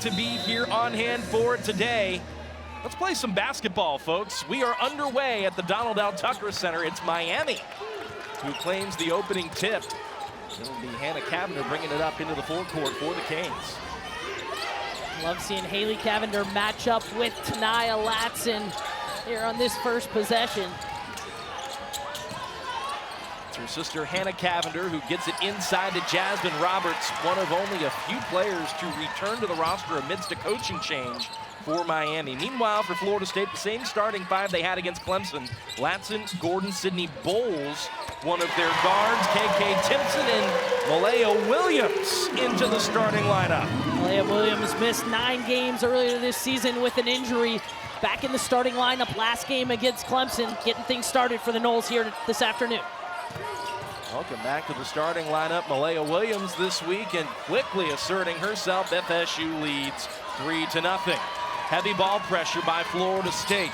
to be here on hand for today. Let's play some basketball, folks. We are underway at the Donald L. Tucker Center. It's Miami who claims the opening tip. It'll be Haley Cavinder bringing it up into the forecourt for the Canes. Love seeing Haley Cavinder match up with Tania Latson here on this first possession. It's her sister Hannah Cavinder who gets it inside to Jasmyne Roberts, one of only a few players to return to the roster amidst a coaching change for Miami. Meanwhile, for Florida State, the same starting five they had against Clemson. Latson, Gordon, Sydney Bowles, one of their guards, Makayla Timpson, and Makayla Williams into the starting lineup. Makayla Williams missed 9 games earlier this season with an injury. Back in the starting lineup last game against Clemson, getting things started for the Noles here this afternoon. Welcome back to the starting lineup. Makayla Williams this week and quickly asserting herself. FSU leads 3-0. Heavy ball pressure by Florida State.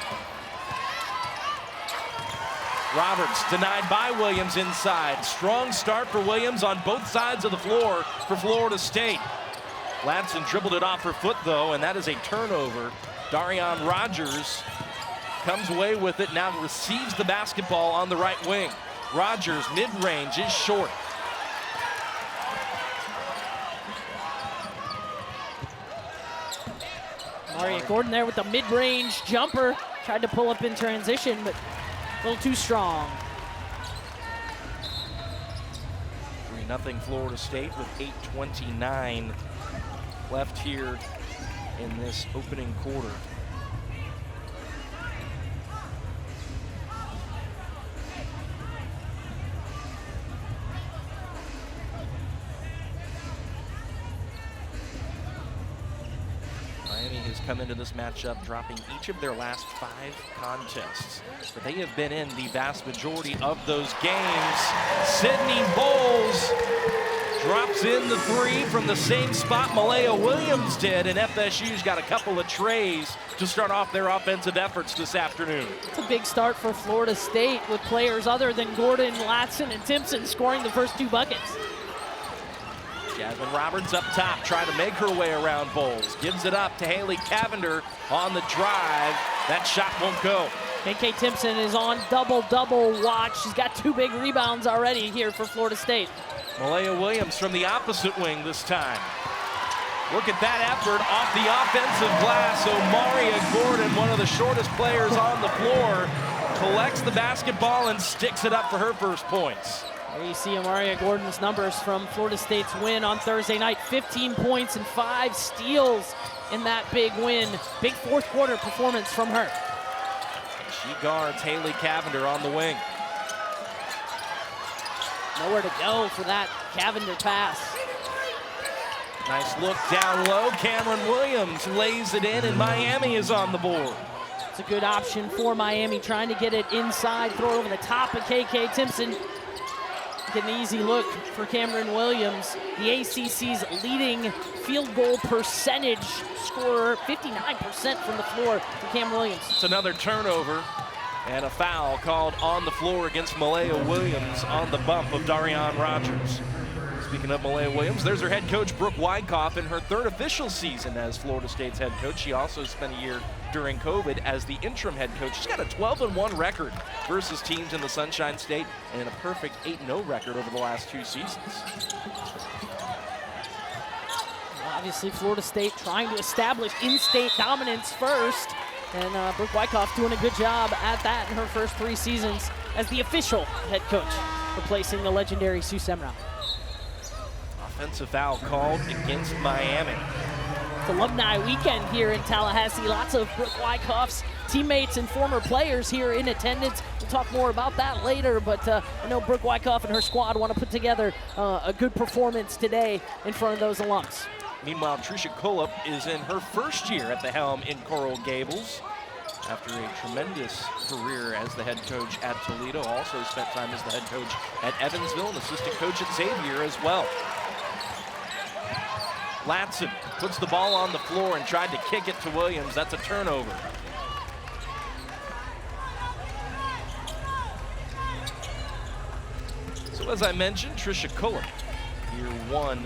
Roberts denied by Williams inside. Strong start for Williams on both sides of the floor for Florida State. Latson dribbled it off her foot though, and that is a turnover. Darian Rogers comes away with it, now receives the basketball on the right wing. Rogers, mid-range, is short. Maria Gordon there with the mid-range jumper. Tried to pull up in transition, but a little too strong. 3-0 Florida State with 8:29 left here in this opening quarter. Miami has come into this matchup dropping each of their last 5 contests, but they have been in the vast majority of those games. Sydney Bowles drops in the 3 from the same spot Makayla Williams did, and FSU's got a couple of trays to start off their offensive efforts this afternoon. It's a big start for Florida State with players other than Gordon, Latson, and Timpson scoring the first 2 buckets. Jasmyne Roberts up top, trying to make her way around Bowles. Gives it up to Haley Cavinder on the drive. That shot won't go. Makayla Timpson is on double-double watch. She's got 2 big rebounds already here for Florida State. Makayla Williams from the opposite wing this time. Look at that effort off the offensive glass. Omaria Gordon, one of the shortest players on the floor, collects the basketball and sticks it up for her first points. There you see Omaria Gordon's numbers from Florida State's win on Thursday night. 15 points and 5 steals in that big win. Big fourth quarter performance from her. She guards Haley Cavinder on the wing. Nowhere to go for that Cavinder pass. Nice look down low. Cameron Williams lays it in, and Miami is on the board. It's a good option for Miami, trying to get it inside, throw it over the top of Makayla Timpson. Get an easy look for Cameron Williams, the ACC's leading field goal percentage scorer, 59% from the floor for Cam Williams. It's another turnover and a foul called on the floor against Makayla Williams on the bump of Darian Rogers. Speaking of Makayla Williams, there's her head coach, Brooke Wyckoff, in her 3rd official season as Florida State's head coach. She also spent a year during COVID as the interim head coach. She's got a 12-1 record versus teams in the Sunshine State and a perfect 8-0 record over the last 2 seasons. Obviously, Florida State trying to establish in-state dominance first, and Brooke Wyckoff doing a good job at that in her first 3 seasons as the official head coach, replacing the legendary Sue Seminoles. Offensive foul called against Miami. It's alumni weekend here in Tallahassee. Lots of Brooke Wyckoff's teammates and former players here in attendance. We'll talk more about that later, but I know Brooke Wyckoff and her squad want to put together a good performance today in front of those alums. Meanwhile, Tricia Cullup is in her first year at the helm in Coral Gables. After a tremendous career as the head coach at Toledo, also spent time as the head coach at Evansville and assistant coach at Xavier as well. Latson puts the ball on the floor and tried to kick it to Williams. That's a turnover. So as I mentioned, Tricia Cullup, year 1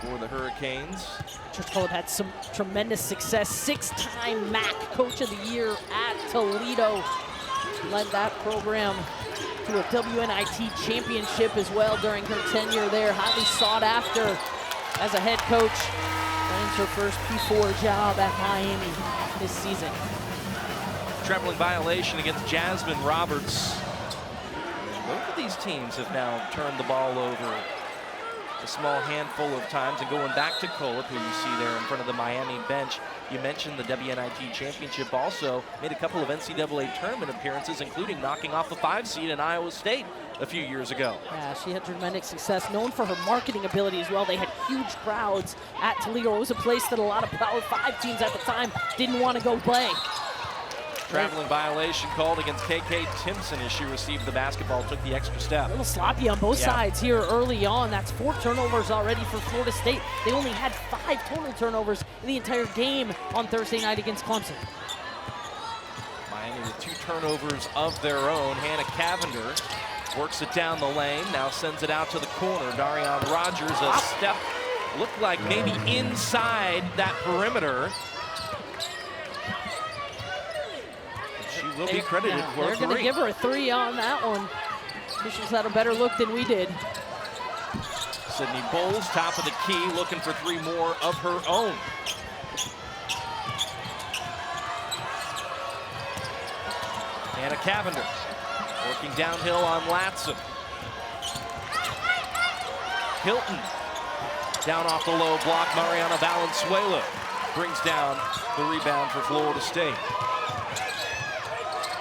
for the Hurricanes. Church Phillip had some tremendous success. 6-time MAC Coach of the Year at Toledo. Led that program to a WNIT championship as well during her tenure there. Highly sought after as a head coach. Lands her first P4 job at Miami this season. Traveling violation against Jasmyne Roberts. Both of these teams have now turned the ball over a small handful of times, and going back to Colip, who you see there in front of the Miami bench. You mentioned the WNIT championship, also made a couple of NCAA tournament appearances, including knocking off the 5 seed in Iowa State a few years ago. Yeah, she had tremendous success, known for her marketing ability as well. They had huge crowds at Toledo. It was a place that a lot of Power 5 teams at the time didn't want to go play. Traveling violation called against KK Timpson as she received the basketball, took the extra step. A little sloppy on both sides here early on. That's 4 turnovers already for Florida State. They only had 5 total turnovers in the entire game on Thursday night against Clemson. Miami with 2 turnovers of their own. Hannah Cavinder works it down the lane, now sends it out to the corner. Darian Rogers, a step, looked like maybe inside that perimeter. She will be credited for They're a 3. going to give her a 3 on that one. Officials had a better look than we did. Sydney Bowles, top of the key, looking for 3 more of her own. Hannah Cavinder working downhill on Latson. Hilton down off the low block. Mariana Valenzuela brings down the rebound for Florida State.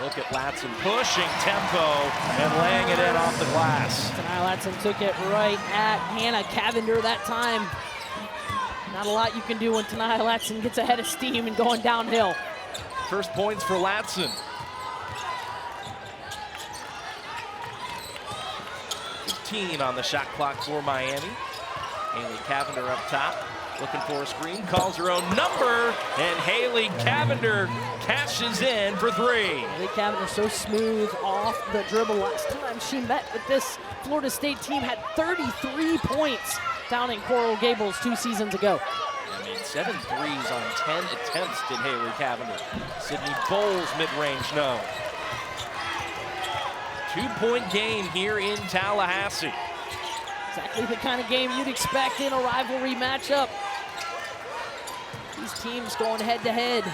Look at Latson pushing tempo and laying it in off the glass. Tonight Latson took it right at Hannah Cavinder that time. Not a lot you can do when Taniya Latson gets ahead of steam and going downhill. First points for Latson. 15 on the shot clock for Miami. Haley Cavinder up top, looking for a screen, calls her own number, and Haley Cavinder cashes in for 3. Haley Cavinder so smooth off the dribble. Last time she met with this Florida State team had 33 points down in Coral Gables 2 seasons ago. I mean, 7 threes on 10 attempts did Haley Cavinder. Sydney Bowles mid-range, no. 2-point game here in Tallahassee. Exactly the kind of game you'd expect in a rivalry matchup. These teams going head-to-head.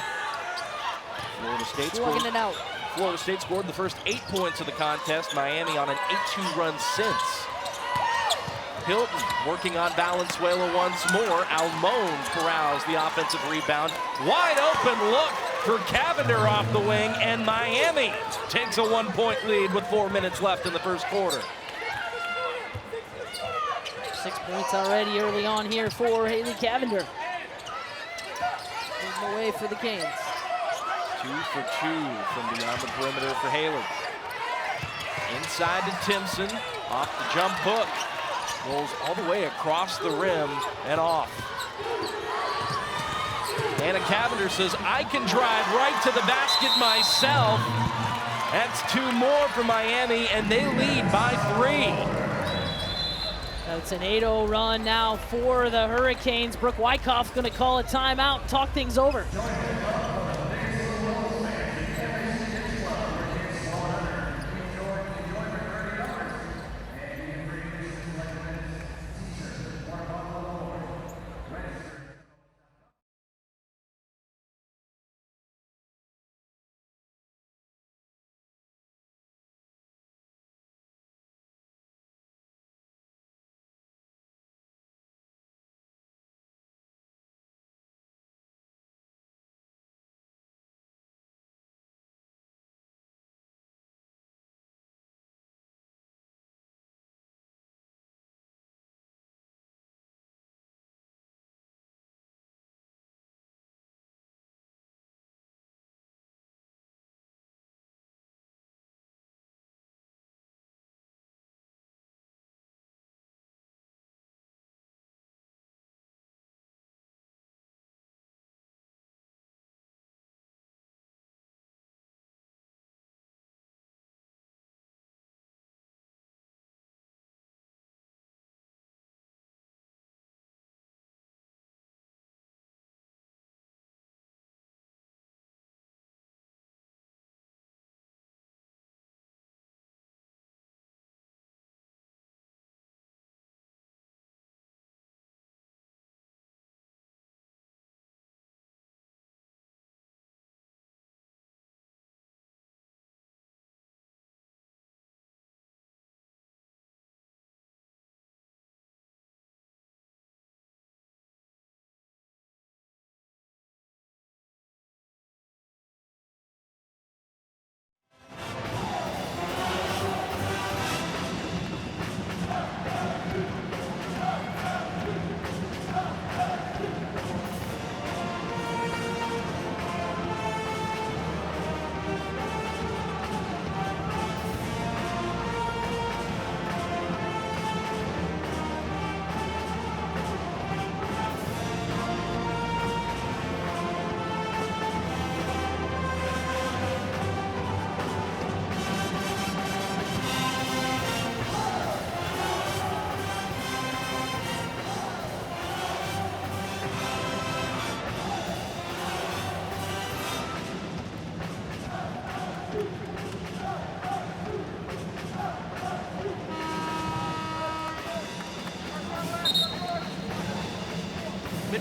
Slugging it out. Florida State scored the first 8 points of the contest. Miami on an 8-2 run since. Hilton working on Valenzuela once more. Almon corrals the offensive rebound. Wide open look for Cavinder off the wing, and Miami takes a 1-point lead with 4 minutes left in the first quarter. 6 points already early on here for Haley Cavinder. Moving away for the Canes. 2 for 2 from beyond the perimeter for Haley. Inside to Timpson, off the jump hook. Rolls all the way across the rim and off. Hannah Cavinder says, I can drive right to the basket myself. That's 2 more for Miami, and they lead by 3. It's an 8-0 run now for the Hurricanes. Brooke Wyckoff's going to call a timeout, talk things over.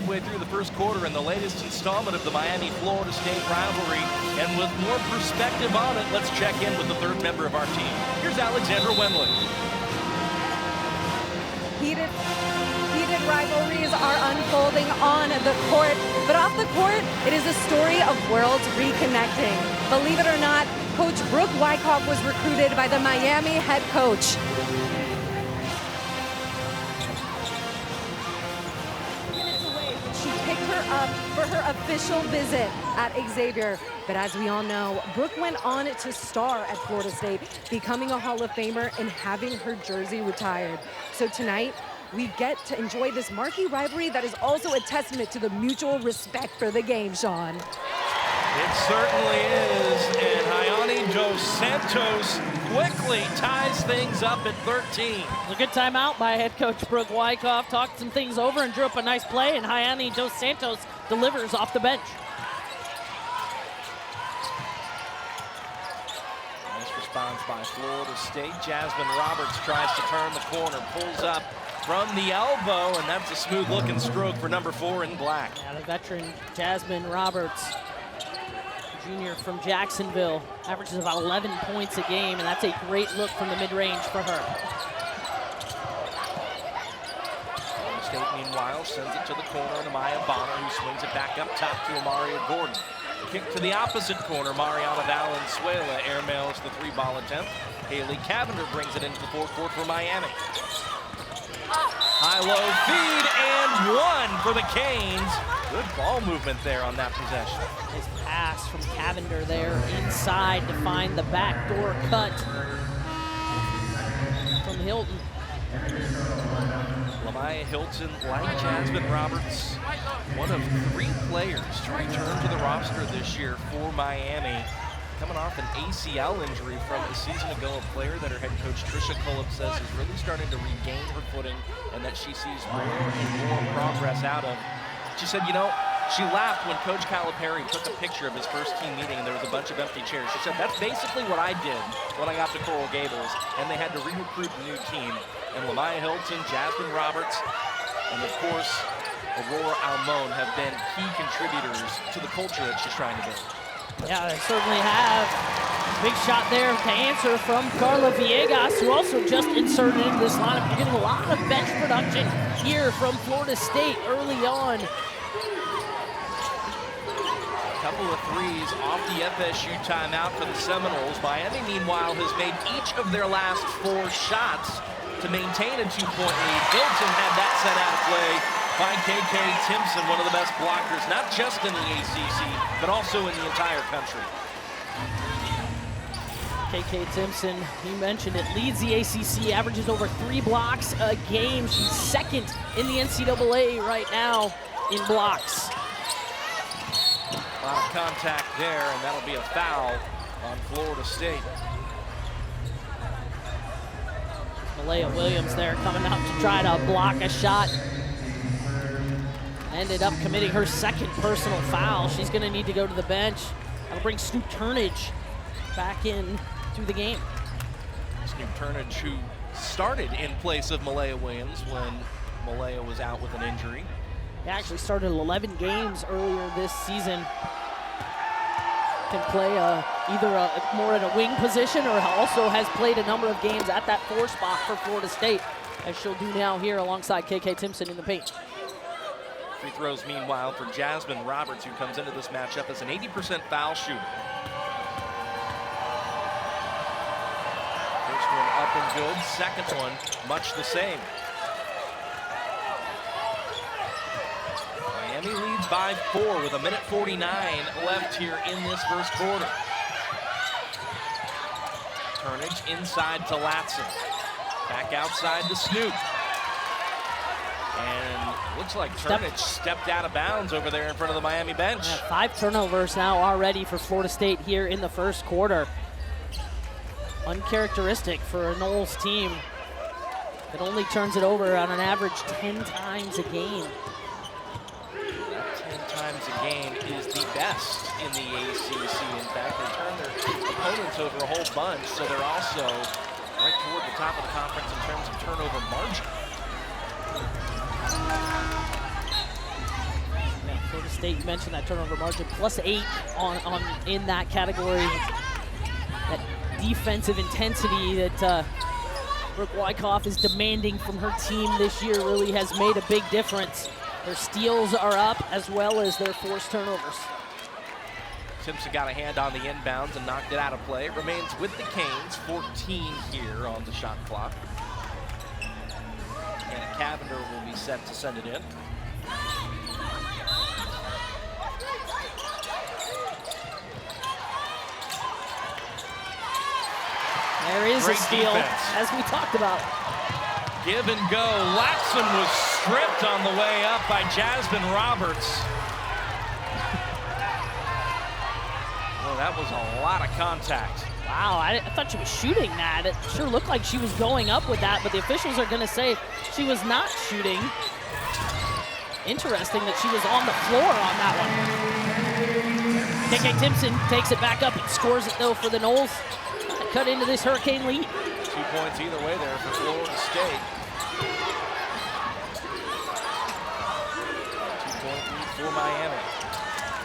midway through the first quarter in the latest installment of the Miami-Florida State rivalry. And with more perspective on it, let's check in with the third member of our team. Here's Alexandra Wendland. Heated rivalries are unfolding on the court, but off the court, it is a story of worlds reconnecting. Believe it or not, Coach Brooke Wyckoff was recruited by the Miami head coach. Minutes away, she picked her up for her official visit at Xavier. But as we all know, Brooke went on to star at Florida State, becoming a Hall of Famer and having her jersey retired. So tonight, we get to enjoy this marquee rivalry that is also a testament to the mutual respect for the game, Sean. It certainly is, and Hayani Dos Santos quickly ties things up at 13. A good timeout by head coach Brooke Wyckoff. Talked some things over and drew up a nice play, and Hayani Dos Santos delivers off the bench. Nice response by Florida State. Jasmyne Roberts tries to turn the corner, pulls up from the elbow, and that's a smooth-looking stroke for number 4 in black. Yeah, the veteran Jasmyne Roberts, junior from Jacksonville, averages about 11 points a game, and that's a great look from the mid-range for her. Florida State, meanwhile, sends it to the corner to Maya Bonner, who swings it back up top to Amaria Gordon. Kick to the opposite corner, Mariana Valenzuela airmails the 3-ball attempt. Haley Cavinder brings it into the forecourt for Miami. High-low feed and 1 for the Canes. Good ball movement there on that possession. Nice pass from Cavinder there inside to find the backdoor cut from Hilton. Lamaya Hilton, like Jasmyne Roberts, one of 3 players to return to the roster this year for Miami. Coming off an ACL injury from a season ago, a player that her head coach Trisha Cullip says is really starting to regain her footing and that she sees more and more progress out of. She said, you know, she laughed when Coach Calipari took a picture of his first team meeting and there was a bunch of empty chairs. She said, that's basically what I did when I got to Coral Gables, and they had to re-recruit a new team. And Lamaya Hilton, Jasmyne Roberts, and of course, Aurora Almon have been key contributors to the culture that she's trying to build. Yeah, they certainly have. Big shot there to answer from Carla Viegas, who also just inserted into this lineup. You're getting a lot of bench production here from Florida State early on. A couple of threes off the FSU timeout for the Seminoles. Miami, meanwhile, has made each of their last 4 shots to maintain a 2-point lead. Hilton had that set out of play by KK Timpson, one of the best blockers, not just in the ACC, but also in the entire country. KK Timpson, you mentioned it, leads the ACC, averages over 3 blocks a game. She's second in the NCAA right now in blocks. A lot of contact there, and that'll be a foul on Florida State. Malaya Williams there coming out to try to block a shot. Ended up committing her second personal foul. She's going to need to go to the bench. That'll bring Snoop Turnage back in to the game. Snoop Turnage, who started in place of Malaya Williams when Malaya was out with an injury. He actually started 11 games earlier this season. Can play either more in a wing position or also has played a number of games at that 4 spot for Florida State, as she'll do now here alongside KK Timpson in the paint. Free throws, meanwhile, for Jasmyne Roberts, who comes into this matchup as an 80% foul shooter. First one up and good. Second one, much the same. Miami leads by 4 with 1:49 left here in this first quarter. Turnage inside to Latson. Back outside to Snoop. And looks like Turnage stepped out of bounds over there in front of the Miami bench. Yeah, 5 turnovers now already for Florida State here in the first quarter. Uncharacteristic for a Noles team that only turns it over on an average 10 times a game. 10 times a game is the best in the ACC. In fact, they turn their opponents over a whole bunch, so they're also right toward the top of the conference in terms of turnover margin. Florida State, you mentioned that turnover margin, +8 in that category. That defensive intensity that Brooke Wyckoff is demanding from her team this year really has made a big difference. Their steals are up as well as their forced turnovers. Timpson got a hand on the inbounds and knocked it out of play. It remains with the Canes, 14 here on the shot clock. And Cavinder will be set to send it in. There is Great a steal, defense. as we talked about. Give and go. Latson was stripped on the way up by Jasmyne Roberts. Well, that was a lot of contact. Wow, I thought she was shooting that. It sure looked like she was going up with that, but the officials are going to say she was not shooting. Interesting that she was on the floor on that one. KK Timpson takes it back up and scores it, though, for the Noles. Cut into this Hurricane lead. 2 points either way there for Florida State. 2-point lead for Miami.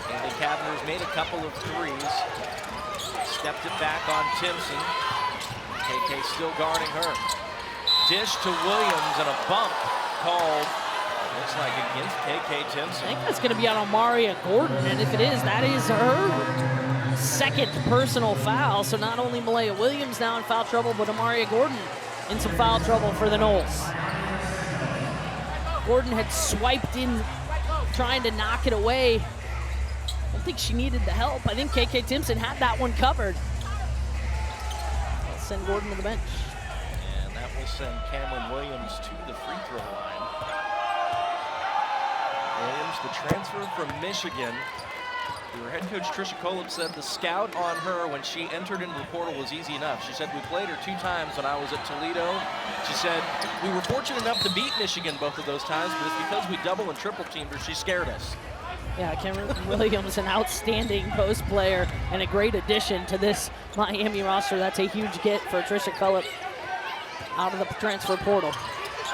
Haley Cavinder's made a couple of threes. Stepped it back on Timpson. KK still guarding her. Dish to Williams and a bump called, looks like against KK Timpson. I think that's going to be on Amaria Gordon, and if it is, that is her second personal foul. So not only Malaya Williams now in foul trouble, but Amaria Gordon in some foul trouble for the Noles. Gordon had swiped in, trying to knock it away. I don't think she needed the help. I think KK Timpson had that one covered. I'll send Gordon to the bench. And that will send Cameron Williams to the free throw line. Williams, the transfer from Michigan. Her head coach Tricia Coleb said the scout on her when she entered into the portal was easy enough. She said, we played her 2 times when I was at Toledo. She said, we were fortunate enough to beat Michigan both of those times, but it's because we double and triple teamed her, she scared us. Yeah, Cameron Williams, an outstanding post player and a great addition to this Miami roster. That's a huge get for Tricia Coleb out of the transfer portal.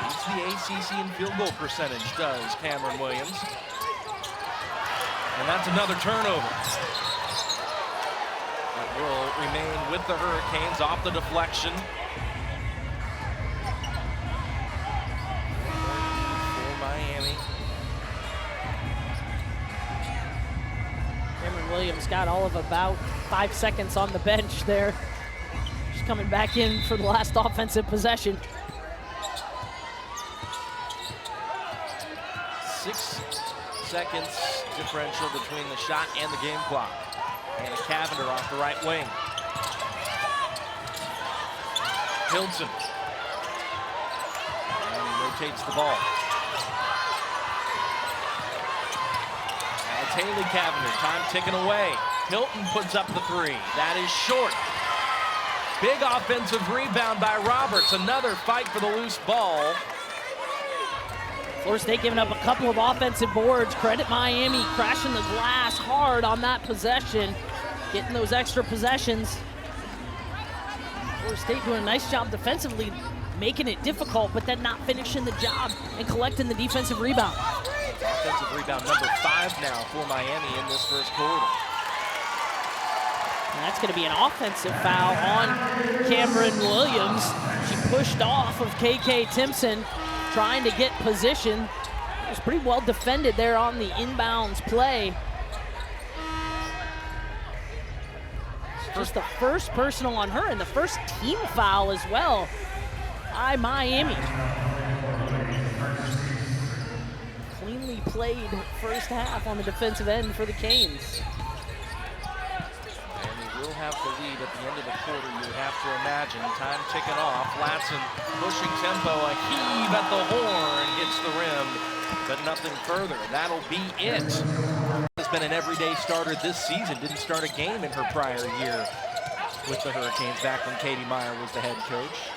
Leads the ACC in field goal percentage, does Cameron Williams. And that's another turnover. That will remain with the Hurricanes off the deflection. For Miami. Cameron Williams got all of about 5 seconds on the bench there. She's coming back in for the last offensive possession. 6 seconds differential between the shot and the game clock. And Cavinder off the right wing. Hilton. And he rotates the ball. Now it's Haley Cavinder, time ticking away. Hilton puts up the 3. That is short. Big offensive rebound by Roberts. Another fight for the loose ball. Florida State giving up a couple of offensive boards. Credit Miami crashing the glass hard on that possession, getting those extra possessions. Florida State doing a nice job defensively, making it difficult, but then not finishing the job and collecting the defensive rebound. Offensive rebound number 5 now for Miami in this first quarter. And that's going to be an offensive foul on Cameron Williams. She pushed off of KK Timpson, trying to get position. It was pretty well defended there on the inbounds play. Just the first personal on her and the first team foul as well by Miami. Cleanly played first half on the defensive end for the Canes. Will have the lead at the end of the quarter, you would have to imagine. Time ticking off. Latson pushing tempo, a heave at the horn, hits the rim, but nothing further. That'll be it. Has been an everyday starter this season. Didn't start a game in her prior year with the Hurricanes back when Katie Meyer was the head coach.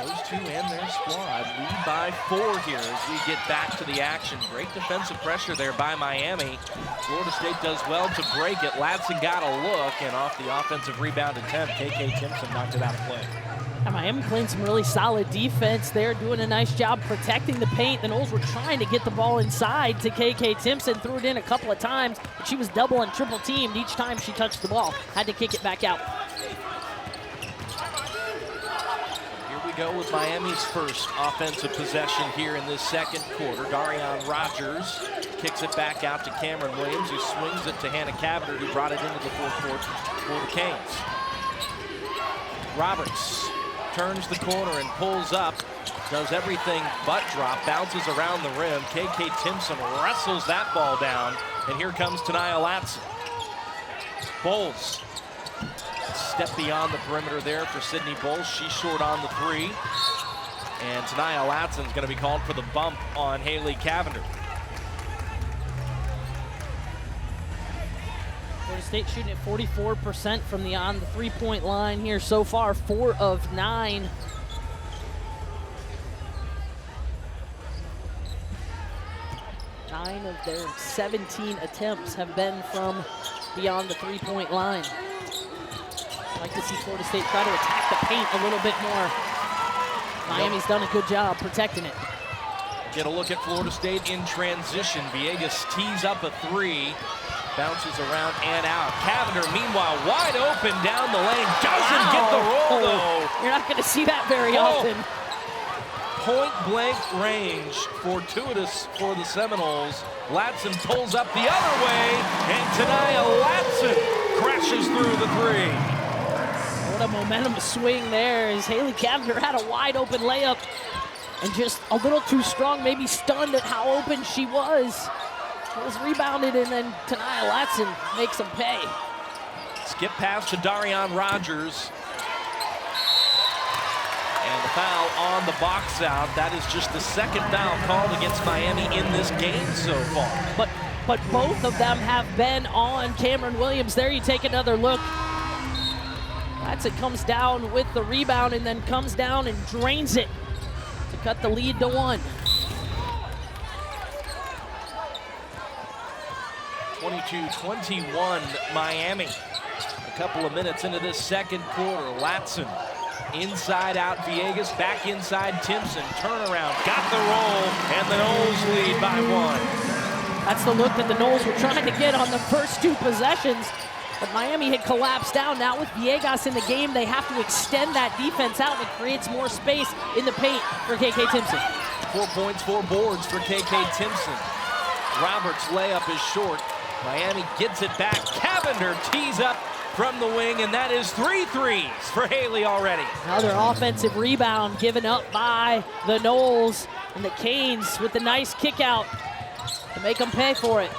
Those two and their squad lead by 4 here as we get back to the action. Great defensive pressure there by Miami. Florida State does well to break it. Latson got a look, and off the offensive rebound attempt, KK Timpson knocked it out of play. And Miami playing some really solid defense there, doing a nice job protecting the paint. The Noles were trying to get the ball inside to KK Timpson, threw it in a couple of times, but she was double and triple teamed each time she touched the ball. Had to kick it back out. Here we go with Miami's first offensive possession here in this second quarter. Darian Rogers kicks it back out to Cameron Williams, who swings it to Haley Cavinder, who brought it into the fourth quarter for the Canes. Roberts turns the corner and pulls up, does everything but drop, bounces around the rim. KK Timpson wrestles that ball down, and here comes Tania Latson. Bowles, step beyond the perimeter there for Sydney Bowles. She's short on the three, and Tania Latson's going to be called for the bump on Haley Cavinder. Florida State shooting at 44% from the three-point line here so far, 4 of 9. Nine of their 17 attempts have been from beyond the three-point line. I'd like to see Florida State try to attack the paint a little bit more. Miami's done a good job protecting it. Get a look at Florida State in transition. Viegas tees up a three. Bounces around and out. Cavinder, meanwhile, wide open down the lane. Doesn't get the roll, though. You're not going to see that very often. Point-blank range, fortuitous for the Seminoles. Latson pulls up the other way, and Tania Latson crashes through the three. What a momentum swing there as Haley Cavinder had a wide-open layup and just a little too strong, maybe stunned at how open she was. It was rebounded, and then Tania Latson makes them pay. Skip pass to Darian Rogers. And the foul on the box out. That is just the second foul called against Miami in this game so far. But both of them have been on Cameron Williams. There you take another look. Latson comes down with the rebound and then comes down and drains it to cut the lead to 1. 22-21 Miami. A couple of minutes into this second quarter. Latson inside out Viegas, back inside Timpson. Turnaround, got the roll, and the Noles lead by 1. That's the look that the Noles were trying to get on the first 2 possessions. But Miami had collapsed down. Now with Viegas in the game, they have to extend that defense out, and it creates more space in the paint for KK Timpson. 4 points, 4 boards for KK Timpson. Roberts' layup is short. Miami gets it back. Cavinder tees up from the wing, and that is 3 threes for Haley already. Another offensive rebound given up by the Noles, and the Canes with the nice kick out to make them pay for it.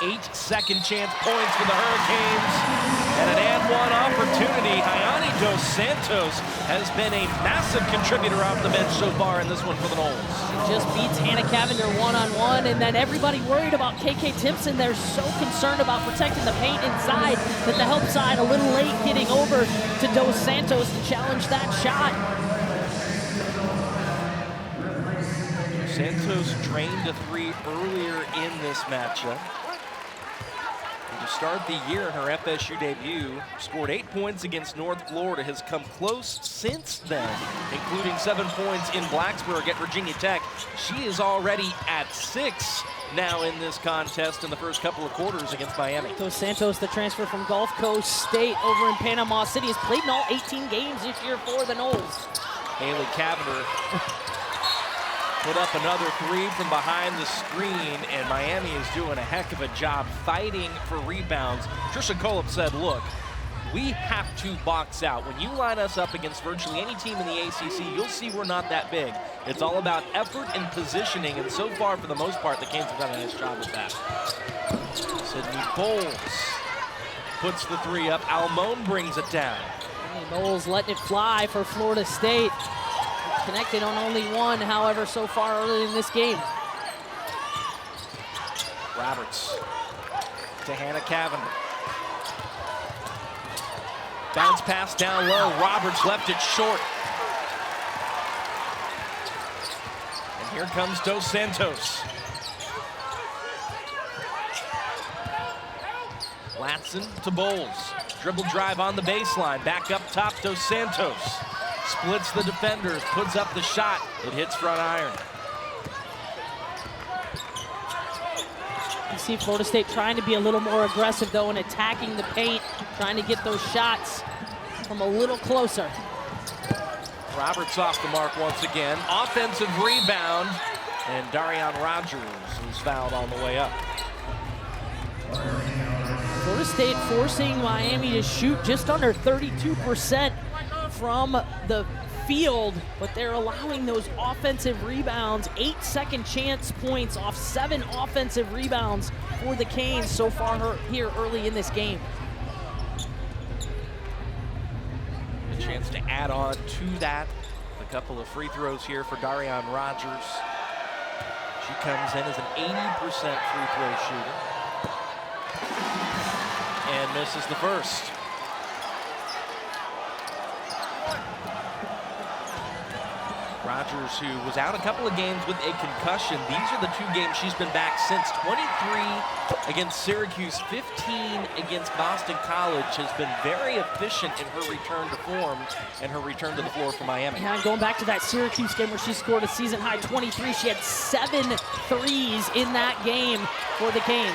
8 second chance points for the Hurricanes. And an and-one opportunity. Hayani Dos Santos has been a massive contributor off the bench so far in this one for the Noles. She just beats Hannah Cavinder one-on-one, and then everybody worried about KK Timpson. They're so concerned about protecting the paint inside that the help side a little late getting over to Dos Santos to challenge that shot. Santos drained a 3 earlier in this matchup. To start the year in her FSU debut, scored 8 points against North Florida, has come close since then, including 7 points in Blacksburg at Virginia Tech. She is already at 6 now in this contest in the first couple of quarters against Miami. Dos Santos, the transfer from Gulf Coast State over in Panama City, has played in all 18 games this year for the Noles. Haley Cavinder put up another 3 from behind the screen, and Miami is doing a heck of a job fighting for rebounds. Trisha Colop said, look, we have to box out. When you line us up against virtually any team in the ACC, you'll see we're not that big. It's all about effort and positioning, and so far, for the most part, the Canes have done a nice job with that. Sydney Bowles puts the 3 up. Almon brings it down. Noles letting it fly for Florida State. Connected on only 1, however, so far early in this game. Roberts to Hannah Cavinder. Bounce pass down low. Roberts left it short. And here comes Dos Santos. Latson to Bowles. Dribble drive on the baseline. Back up top, Dos Santos. Splits the defenders, puts up the shot. It hits front iron. You see Florida State trying to be a little more aggressive, though, and attacking the paint, trying to get those shots from a little closer. Roberts off the mark once again. Offensive rebound, and Darian Rogers is fouled on the way up. Florida State forcing Miami to shoot just under 32% from the field, but they're allowing those offensive rebounds. 8 second chance points off 7 offensive rebounds for the Canes so far here early in this game. A chance to add on to that. A couple of free throws here for Darian Rogers. She comes in as an 80% free throw shooter. And misses the first. Rogers, who was out a couple of games with a concussion. These are the 2 games she's been back since. 23 against Syracuse, 15 against Boston College. Has been very efficient in her return to form and her return to the floor for Miami. Yeah, and going back to that Syracuse game where she scored a season-high 23, she had 7 threes in that game for the Canes.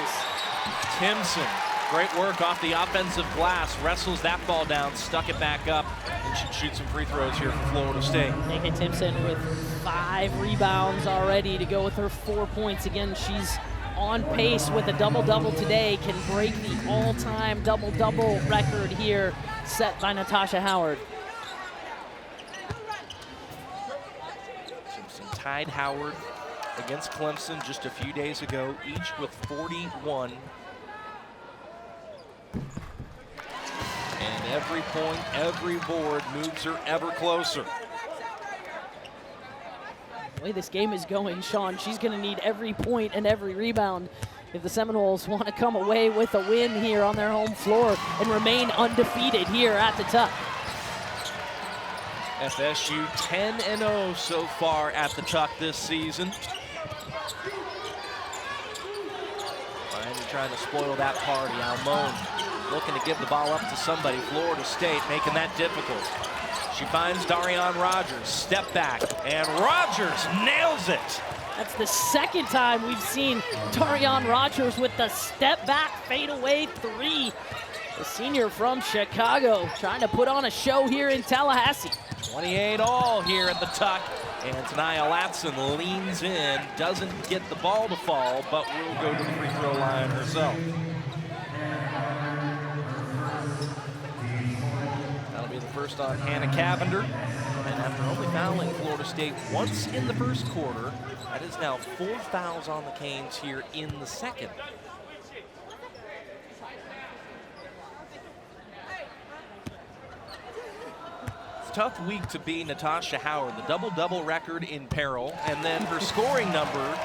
Timpson, great work off the offensive glass, wrestles that ball down, stuck it back up, and should shoot some free throws here for Florida State. Makayla Timpson with 5 rebounds already to go with her 4 points. Again, she's on pace with a double-double today, can break the all-time double-double record here set by Natasha Howard. Timpson tied Howard against Clemson just a few days ago, each with 41. And every point, every board moves her ever closer. The way this game is going, Sean, she's going to need every point and every rebound if the Seminoles want to come away with a win here on their home floor and remain undefeated here at the Tuck. FSU 10-0 so far at the Tuck this season. Miami trying to spoil that party. Almon looking to give the ball up to somebody. Florida State making that difficult. She finds Darian Rogers, step back, and Rogers nails it. That's the second time we've seen Darian Rogers with the step back fadeaway 3. The senior from Chicago trying to put on a show here in Tallahassee. 28 all here at the Tuck. And Tania Latson leans in, doesn't get the ball to fall, but will go to the free throw line herself. That'll be the first on Haley Cavinder. And after only fouling Florida State once in the first quarter, that is now 4 fouls on the Canes here in the second. Tough week to be Natasha Howard. The double-double record in peril, and then her scoring number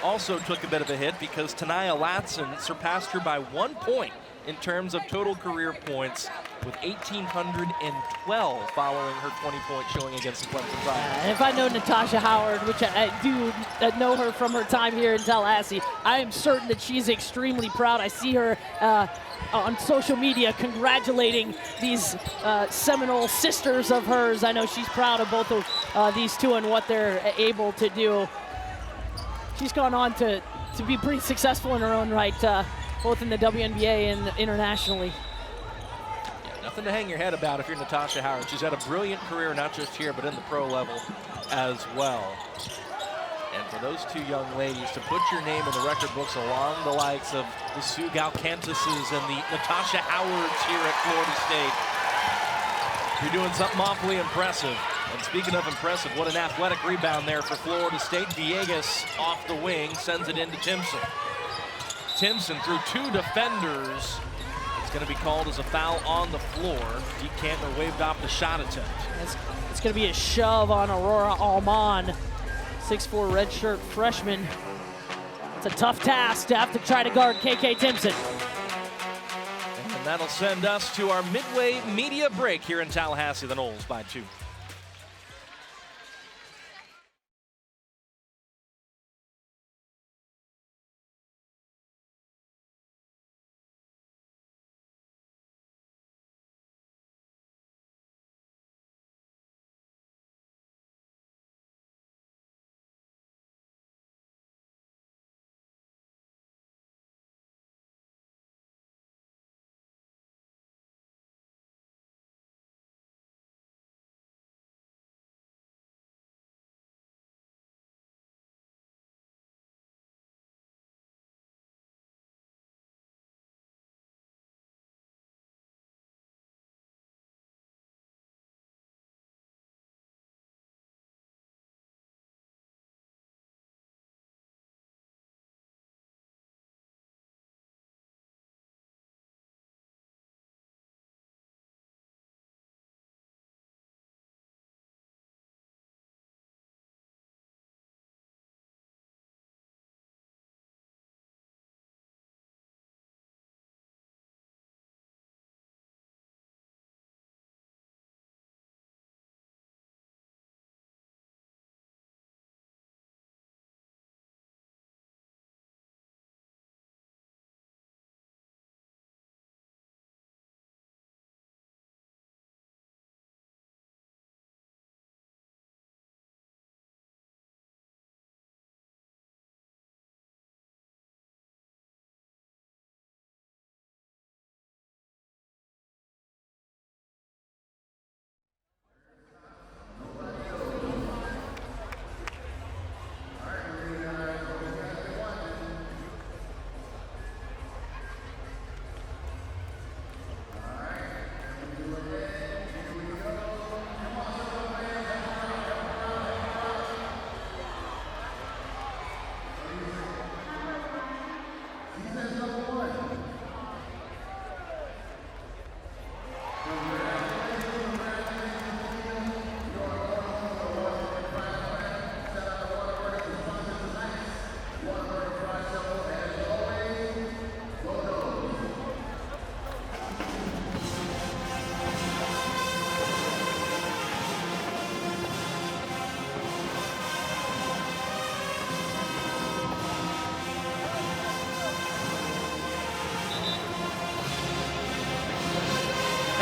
also took a bit of a hit because Tania Latson surpassed her by 1 point in terms of total career points with 1,812 following her 20-point showing against the Clemson Tigers. And if I know Natasha Howard, which I do know her from her time here in Tallahassee, I am certain that she's extremely proud. I see her on social media congratulating these Seminole sisters of hers. I know she's proud of both of these two and what they're able to do. She's gone on to be pretty successful in her own right, both in the WNBA and internationally. Yeah, nothing to hang your head about if you're Natasha Howard. She's had a brilliant career, not just here, but in the pro level as well. And for those two young ladies to put your name in the record books along the likes of the Sue Galcantuses and the Natasha Howards here at Florida State, you're doing something awfully impressive. And speaking of impressive, what an athletic rebound there for Florida State. Viegas off the wing, sends it into Timpson. Timpson through 2 defenders. It's going to be called as a foul on the floor. Deke Cantler waved off the shot attempt. It's going to be a shove on Aurora Almon. 6'4" redshirt freshman. It's a tough task to have to try to guard KK Timpson. And that'll send us to our midway media break here in Tallahassee. The Noles by 2.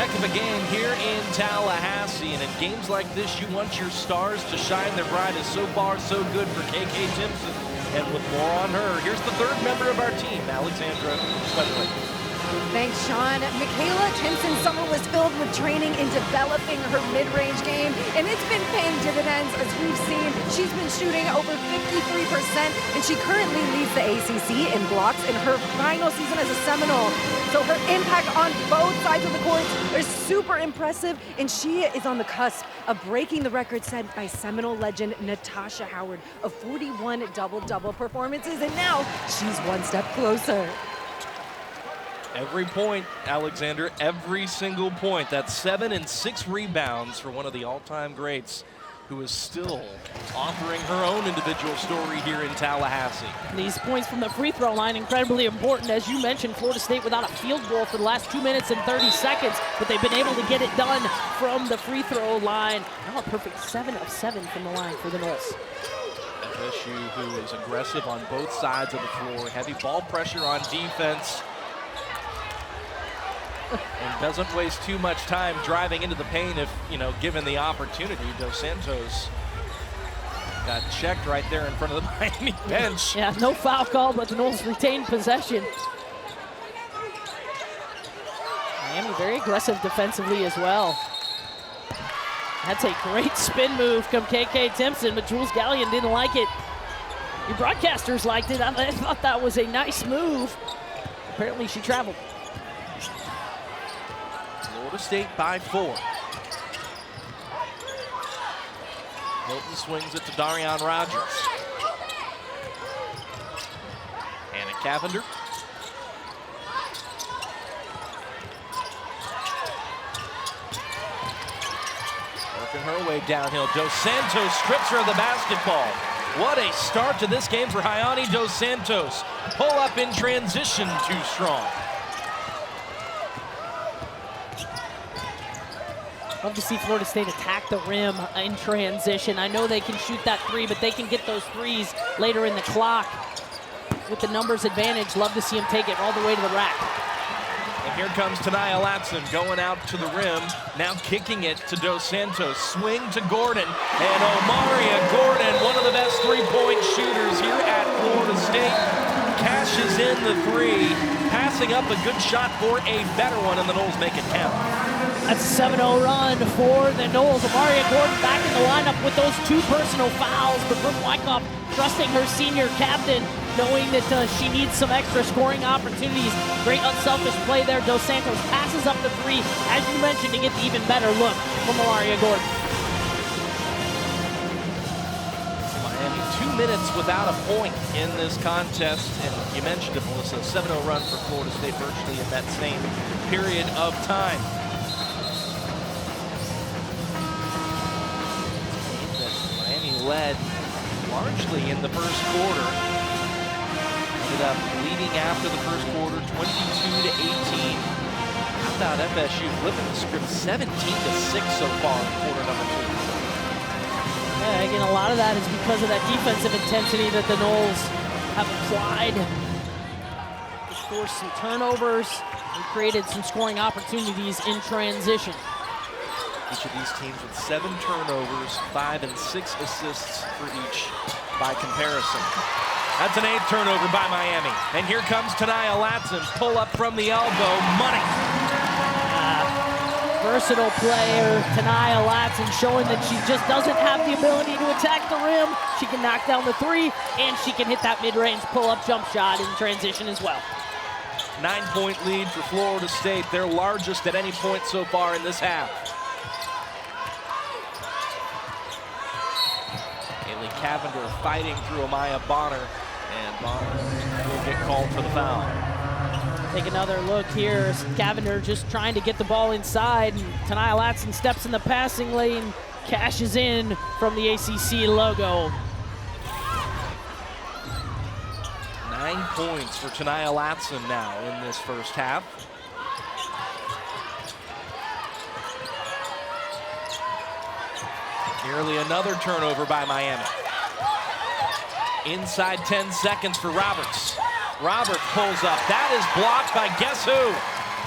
heck of a game here in Tallahassee, and in games like this, you want your stars to shine their brightest. So far, so good for KK Timpson, and with more on her, here's the third member of our team, Alexandra Weatherly. Thanks, Sean. Makayla Timpson's summer was filled with training in developing her mid-range game, and it's been paying dividends as we've seen. She's been shooting over 53%, and she currently leads the ACC in blocks in her final season as a Seminole. So her impact on both sides of the court is super impressive, and she is on the cusp of breaking the record set by Seminole legend Natasha Howard of 41 double-double performances, and now she's one step closer. Every point, Alexander, every single point. That's 7 and 6 rebounds for one of the all-time greats, who is still authoring her own individual story here in Tallahassee. These points from the free throw line, incredibly important. As you mentioned, Florida State without a field goal for the last 2 minutes and 30 seconds, but they've been able to get it done from the free throw line. Now a perfect 7 of 7 from the line for the Noles. FSU, who is aggressive on both sides of the floor, heavy ball pressure on defense, and doesn't waste too much time driving into the paint if, given the opportunity. Dos Santos got checked right there in front of the Miami bench. Yeah, no foul call, but the Noles retained possession. Miami very aggressive defensively as well. That's a great spin move from KK Timpson, but Jules Gallion didn't like it. Your broadcasters liked it. I thought that was a nice move. Apparently she traveled. Florida State by 4. Hilton swings it to Darian Rogers. Haley Cavinder. Working her way downhill. Dos Santos strips her of the basketball. What a start to this game for Hayani Dos Santos. Pull up in transition, too strong. Love to see Florida State attack the rim in transition. I know they can shoot that three, but they can get those threes later in the clock. With the numbers advantage, love to see them take it all the way to the rack. And here comes Tania Latson going out to the rim, now kicking it to Dos Santos. Swing to Gordon, and Omaria Gordon, one of the best three-point shooters here at Florida State, cashes in the three, passing up a good shot for a better one, and the Noles make it count. That's a 7-0 run for the Noles. Omaria Gordon back in the lineup with those 2 personal fouls, but Brooke Wyckoff trusting her senior captain, knowing that she needs some extra scoring opportunities. Great unselfish play there. Dos Santos passes up the 3, as you mentioned, to get the even better look from Omaria Gordon. Miami 2 minutes without a point in this contest, and you mentioned it, Melissa, 7-0 run for Florida State virtually in that same period of time. Led largely in the first quarter. Ended up leading after the first quarter, 22-18. How about FSU flipping the script, 17-6 so far in quarter number 2? Yeah, again, a lot of that is because of that defensive intensity that the Noles have applied. They forced some turnovers and created some scoring opportunities in transition. Each of these teams with 7 turnovers, 5 and 6 assists for each by comparison. That's an 8th turnover by Miami. And here comes Tania Latson, pull up from the elbow, money. Versatile player, Tania Latson, showing that she just doesn't have the ability to attack the rim. She can knock down the 3, and she can hit that mid-range pull-up jump shot in transition as well. 9-point lead for Florida State, their largest at any point so far in this half. Haley Cavinder fighting through Amaya Bonner, and Bonner will get called for the foul. Take another look here. Cavinder just trying to get the ball inside, and Tania Latson steps in the passing lane, cashes in from the ACC logo. 9 points for Tania Latson now in this first half. Nearly another turnover by Miami. Inside 10 seconds for Roberts. Roberts pulls up. That is blocked by guess who?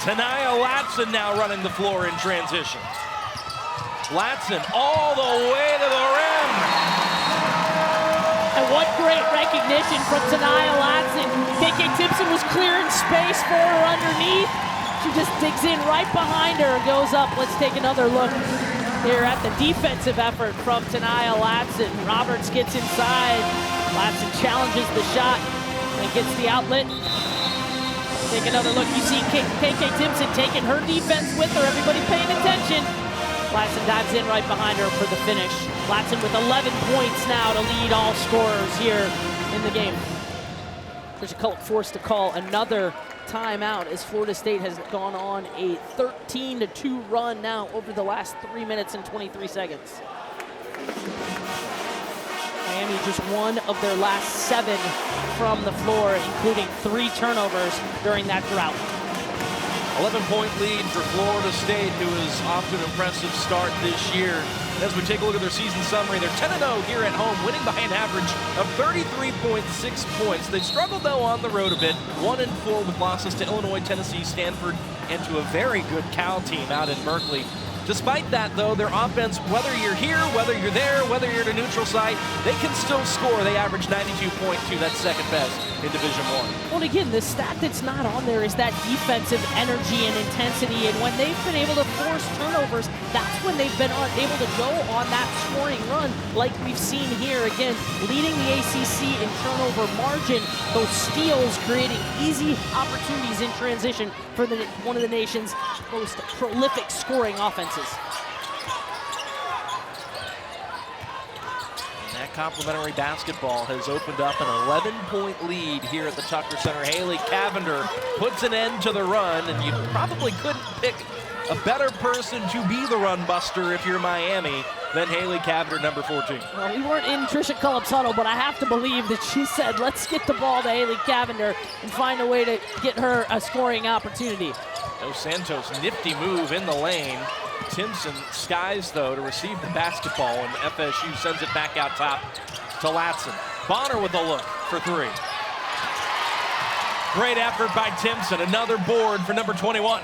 Tanaya Latson now running the floor in transition. Latson all the way to the rim. And what great recognition from Tanaya Latson. KK Timpson was clearing space for her underneath. She just digs in right behind her and goes up. Let's take another look here at the defensive effort from Tanaya Latson. Roberts gets inside. Latson challenges the shot and gets the outlet. Take another look. You see KK Timpson taking her defense with her. Everybody paying attention. Latson dives in right behind her for the finish. Latson with 11 points now to lead all scorers here in the game. Tricia Cullip forced to call another timeout as Florida State has gone on a 13-2 run now over the last 3 minutes and 23 seconds. Miami just one of their last 7 from the floor, including 3 turnovers during that drought. 11-point lead for Florida State, who is off to an impressive start this year. As we take a look at their season summary, they're 10-0 here at home, winning by an average of 33.6 points. They struggled, though, on the road a bit, 1-4 with losses to Illinois, Tennessee, Stanford, and to a very good Cal team out in Berkeley. Despite that, though, their offense, whether you're here, whether you're there, whether you're at a neutral site, they can still score. They average 92.2, that's second best in Division I. Well, again, the stat that's not on there is that defensive energy and intensity, and when they've been able to force turnovers, that's when they've been able to go on that scoring run like we've seen here. Again, leading the ACC in turnover margin, those steals creating easy opportunities in transition for one of the nation's most prolific scoring offenses. And that complimentary basketball has opened up an 11-point lead here at the Tucker Center. Haley Cavinder puts an end to the run, and you probably couldn't pick a better person to be the run buster if you're Miami than Haley Cavinder, number 14. Well, we weren't in Tricia Cullip's huddle, but I have to believe that she said, let's get the ball to Haley Cavinder and find a way to get her a scoring opportunity. Dos Santos, nifty move in the lane. Timpson skies, though, to receive the basketball, and FSU sends it back out top to Latson. Bonner with a look for 3. Great effort by Timpson. Another board for number 21.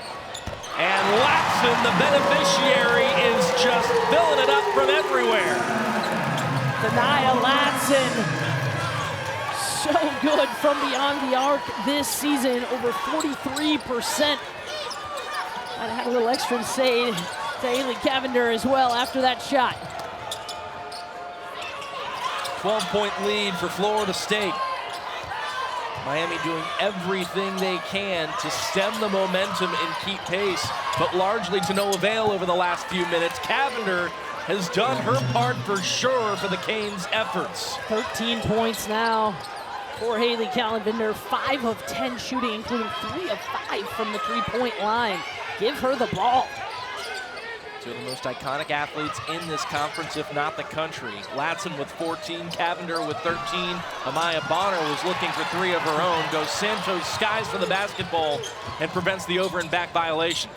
And Latson, the beneficiary, is just filling it up from everywhere. Tanaya Latson, so good from beyond the arc this season, over 43%. I had a little extra to say to Haley Cavinder as well after that shot. 12-point lead for Florida State. Miami doing everything they can to stem the momentum and keep pace, but largely to no avail over the last few minutes. Cavinder has done her part for sure for the Canes' efforts. 13 points now for Haley Cavinder, 5 of 10 shooting, including 3 of 5 from the three-point line. Give her the ball. Two of the most iconic athletes in this conference, if not the country. Latson with 14, Cavinder with 13. Amaya Bonner was looking for 3 of her own. Dos Santos skies for the basketball and prevents the over and back violation.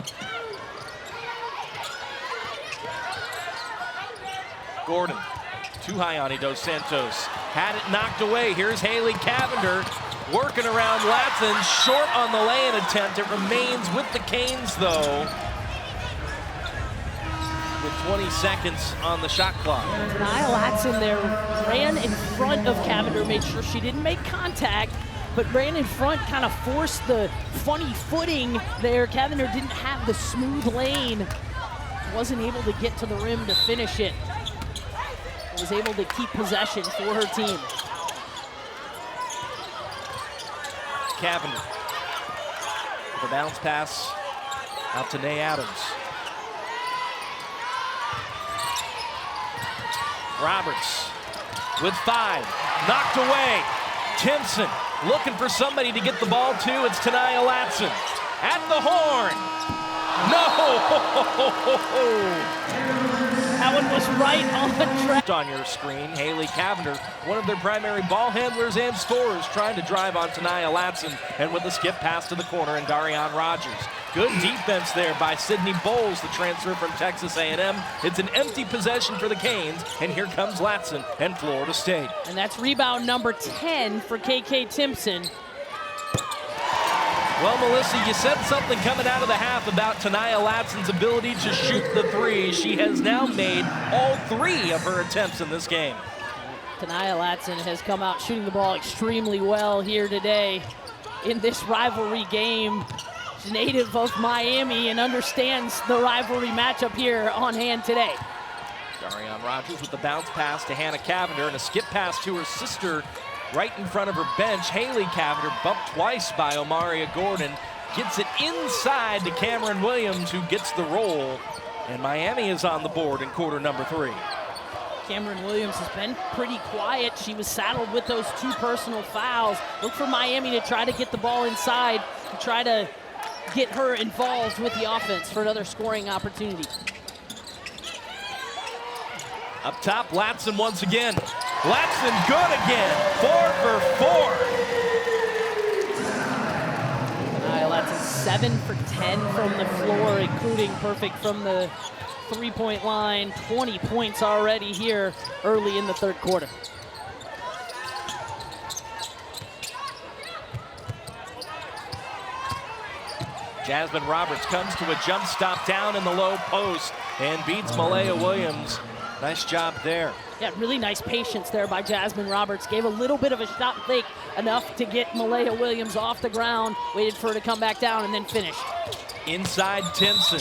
Gordon, too high on Dos Santos. Had it knocked away. Here's Haley Cavinder working around Latson. Short on the lay-in attempt. It remains with the Canes, though, with 20 seconds on the shot clock. Tanaya Latson there ran in front of Cavinder, made sure she didn't make contact, but ran in front, kind of forced the funny footing there. Cavinder didn't have the smooth lane. Wasn't able to get to the rim to finish it. Was able to keep possession for her team. Cavinder with a bounce pass out to Nay Adams. Roberts with 5, knocked away. Timpson looking for somebody to get the ball to. It's Tanaya Latson at the horn. No! That one was right on track. On your screen, Haley Cavinder, one of their primary ball handlers and scorers, trying to drive on Tanaya Latson, and with a skip pass to the corner and Darian Rogers. Good defense there by Sydney Bowles, the transfer from Texas A&M. It's an empty possession for the Canes, and here comes Latson and Florida State. And that's rebound number 10 for KK Timpson. Well, Melissa, you said something coming out of the half about Tania Latson's ability to shoot the three. She has now made all 3 of her attempts in this game. Tania Latson has come out shooting the ball extremely well here today in this rivalry game. She's a native of Miami and understands the rivalry matchup here on hand today. Darian Rogers with the bounce pass to Haley Cavinder and a skip pass to her sister right in front of her bench. Haley Cavinder bumped twice by Omaria Gordon. Gets it inside to Cameron Williams, who gets the roll. And Miami is on the board in quarter number 3. Cameron Williams has been pretty quiet. She was saddled with those 2 personal fouls. Look for Miami to try to get the ball inside, to try to get her involved with the offense for another scoring opportunity. Up top, Latson once again. Latson good again, 4 for 4. Latson 7 for 10 from the floor, including perfect from the 3-point line. 20 points already here early in the third quarter. Jasmyne Roberts comes to a jump stop down in the low post and beats Malaya Williams. Nice job there. Yeah, really nice patience there by Jasmyne Roberts. Gave a little bit of a shot fake, enough to get Malaya Williams off the ground, waited for her to come back down, and then finished. Inside Timpson.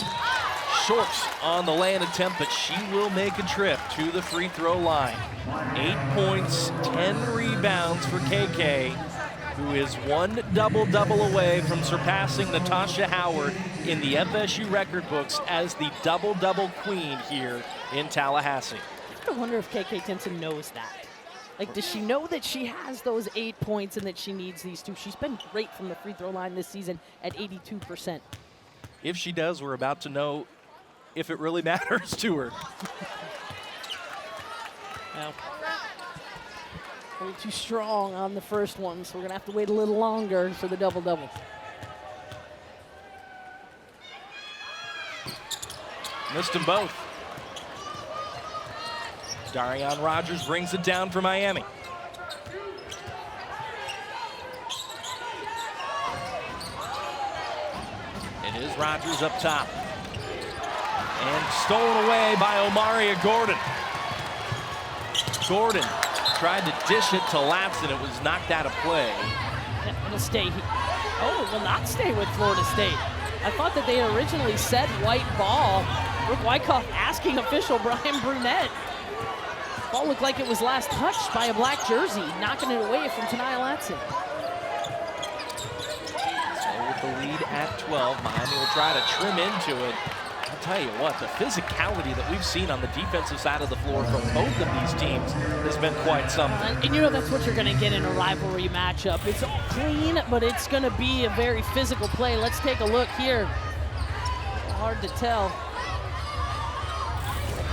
Short on the lay-in attempt, but she will make a trip to the free throw line. 8 points, 10 rebounds for KK, who is 1 double-double away from surpassing Natasha Howard in the FSU record books as the double-double queen here in Tallahassee. I wonder if KK Timpson knows that. Like, does she know that she has those 8 points and that she needs these 2? She's been great from the free throw line this season at 82%. If she does, we're about to know if it really matters to her. Well, a little too strong on the first one, so we're gonna have to wait a little longer for the double-double. Missed them both. Darian Rogers brings it down for Miami. It is Rogers up top. And stolen away by Omaria Gordon. Gordon tried to dish it to Latson. It was knocked out of play. Yeah, it'll stay. Oh, it will not stay with Florida State. I thought that they originally said white ball. Brooke Wyckoff asking official Brian Brunette. Ball looked like it was last touched by a black jersey, knocking it away from Tania Latson. So with the lead at 12, Miami will try to trim into it. I'll tell you what, the physicality that we've seen on the defensive side of the floor from both of these teams has been quite something. And you know, that's what you're going to get in a rivalry matchup. It's all clean, but it's going to be a very physical play. Let's take a look here. Hard to tell.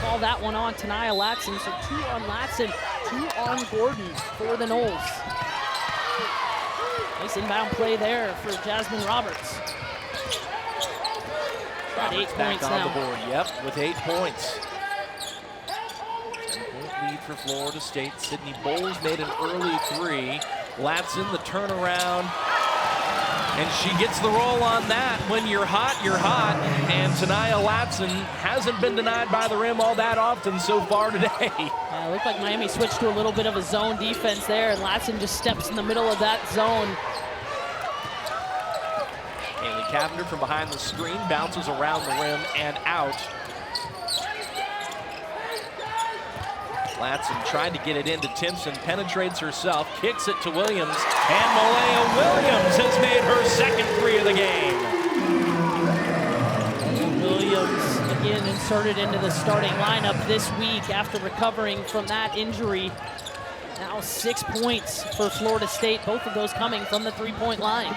Call that one on Tania Latson, so 2 on Latson, 2 on Gordon for the Noles. Nice inbound play there for Jasmyne Roberts. Got 8 points on now. The board, yep, with 8 points. 10-point lead for Florida State. Sydney Bowles made an early 3. Latson, the turnaround. And she gets the roll on that. When you're hot, you're hot. And Tania Latson hasn't been denied by the rim all that often so far today. Yeah, it looked like Miami switched to a little bit of a zone defense there, and Latson just steps in the middle of that zone. Haley Cavinder from behind the screen bounces around the rim and out. Latson tried to get it into Timpson, penetrates herself, kicks it to Williams, and Malaya Williams has made her second 3 of the game. Williams again inserted into the starting lineup this week after recovering from that injury. Now 6 points for Florida State, both of those coming from the 3-point line.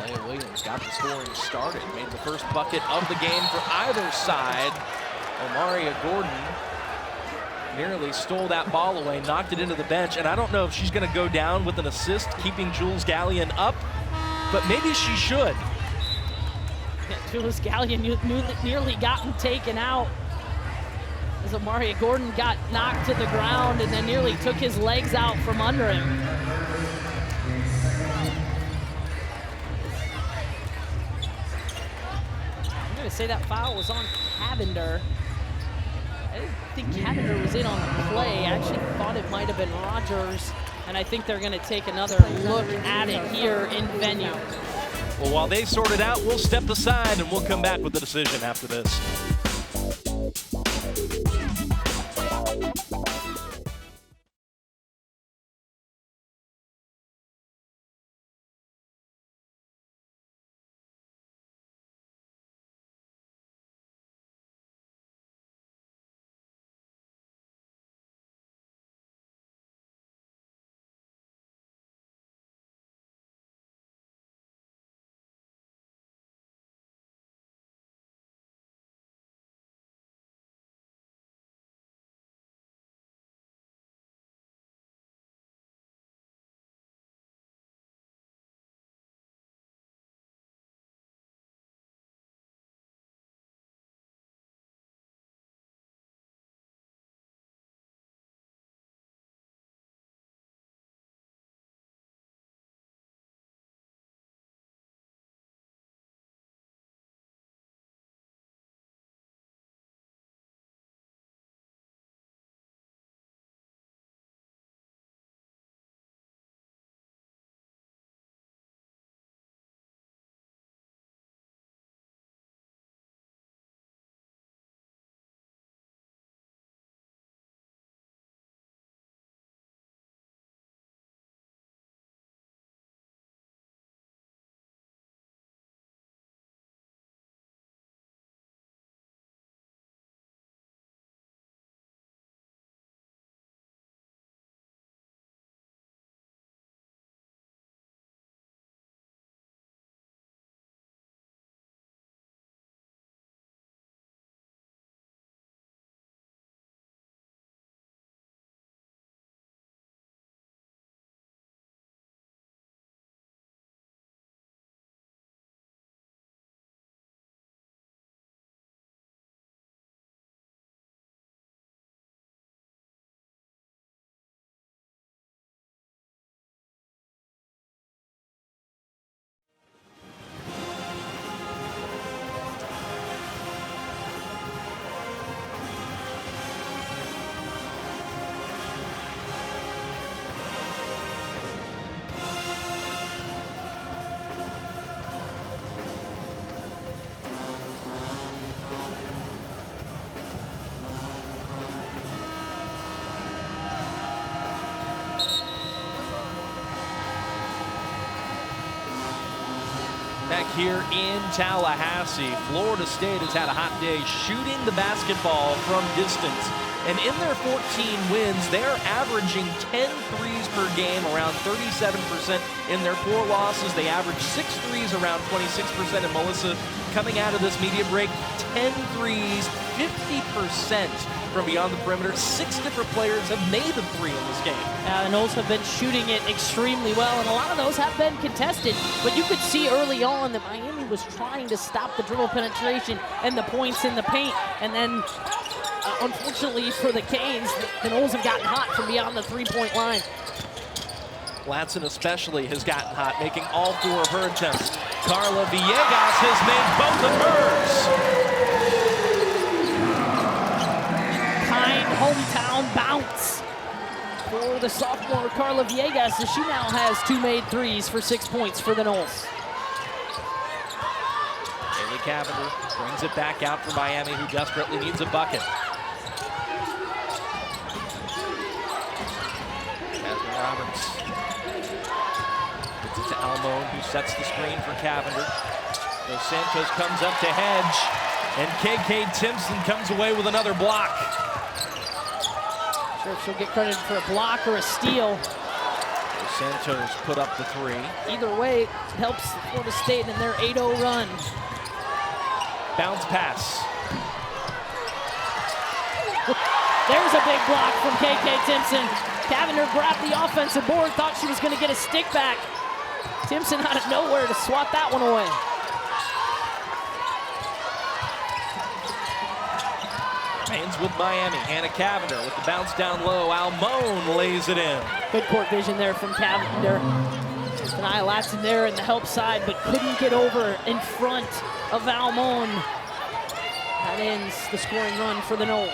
Malaya Williams got the scoring started, made the first bucket of the game for either side. Omaria Gordon nearly stole that ball away, knocked it into the bench, and I don't know if she's going to go down with an assist, keeping Jules Gallion up, but maybe she should. Yeah, Jules Gallion nearly gotten taken out as Omaria Gordon got knocked to the ground and then nearly took his legs out from under him. say that foul was on Cavinder. I didn't think Cavinder was in on the play. I actually thought it might have been Rogers, and I think they're going to take another look at it here in venue. Well, while they sort it out, we'll step aside and we'll come back with the decision after this. Back here in Tallahassee, Florida State has had a hot day shooting the basketball from distance. And in their 14 wins, they're averaging 10 threes per game, around 37%. In their 4 losses, they average 6 threes, around 26%. And Melissa, coming out of this media break, 10 threes, 50% from beyond the perimeter. 6 different players have made the three in this game. The Noles have been shooting it extremely well, and a lot of those have been contested. But you could see early on that Miami was trying to stop the dribble penetration and the points in the paint. And then, unfortunately for the Canes, the Noles have gotten hot from beyond the three-point line. Latson especially has gotten hot, making all 4 of her attempts. Carla Viegas has made both of hers. Kind hometown bounce for the sophomore Carla Viegas, as she now has 2 made threes for 6 points for the Noles. Haley Cavinder brings it back out for Miami, who desperately needs a bucket. Jasmyne Roberts gets it to Almon, who sets the screen for Cavinder. Dos Santos comes up to hedge, and KK Timpson comes away with another block. Sure if she'll get credit for a block or a steal. Dos Santos put up the 3. Either way, it helps Florida State in their 8-0 run. Bounce pass. There's a big block from KK Timpson. Cavinder grabbed the offensive board, thought she was going to get a stick back. Timpson out of nowhere to swat that one away. Remains with Miami. Hannah Cavinder with the bounce down low. Almon lays it in. Good court vision there from Cavinder. Latson there in the help side, but couldn't get over in front of Almon. That ends the scoring run for the Noles.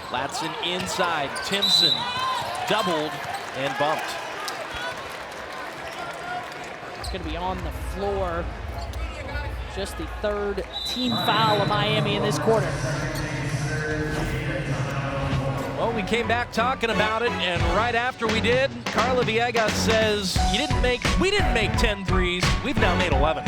Latson inside, Timpson doubled and bumped. It's going to be on the floor. Just the third team foul of Miami in this quarter. Well, we came back talking about it, and right after we did, Carla Viegas says, we didn't make 10 threes, we've now made 11.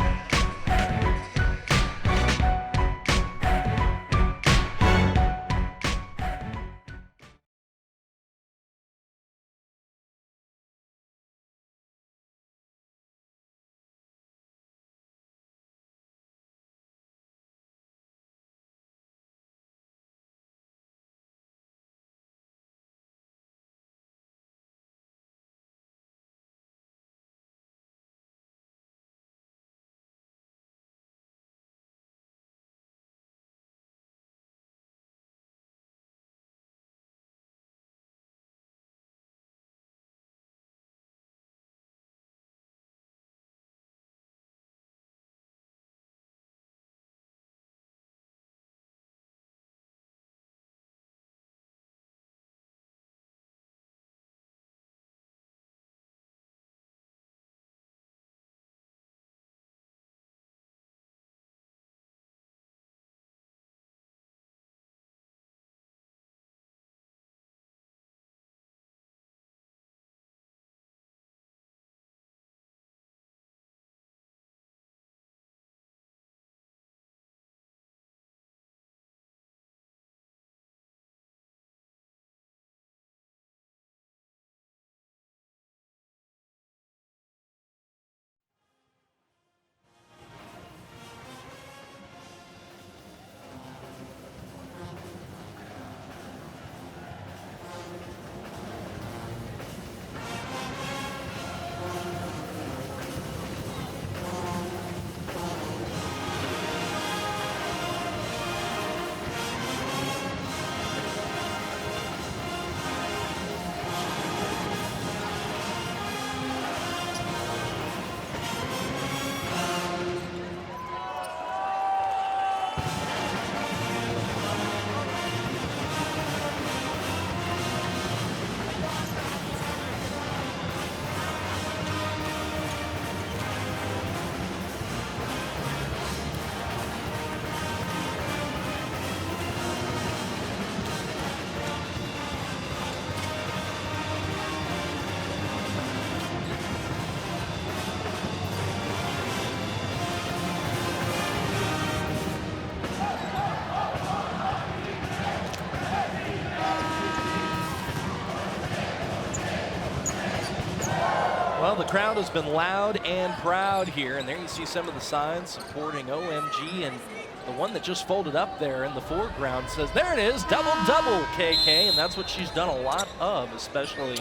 Well, the crowd has been loud and proud here, and there you see some of the signs supporting OMG, and the one that just folded up there in the foreground says, there it is, double, double, KK, and that's what she's done a lot of, especially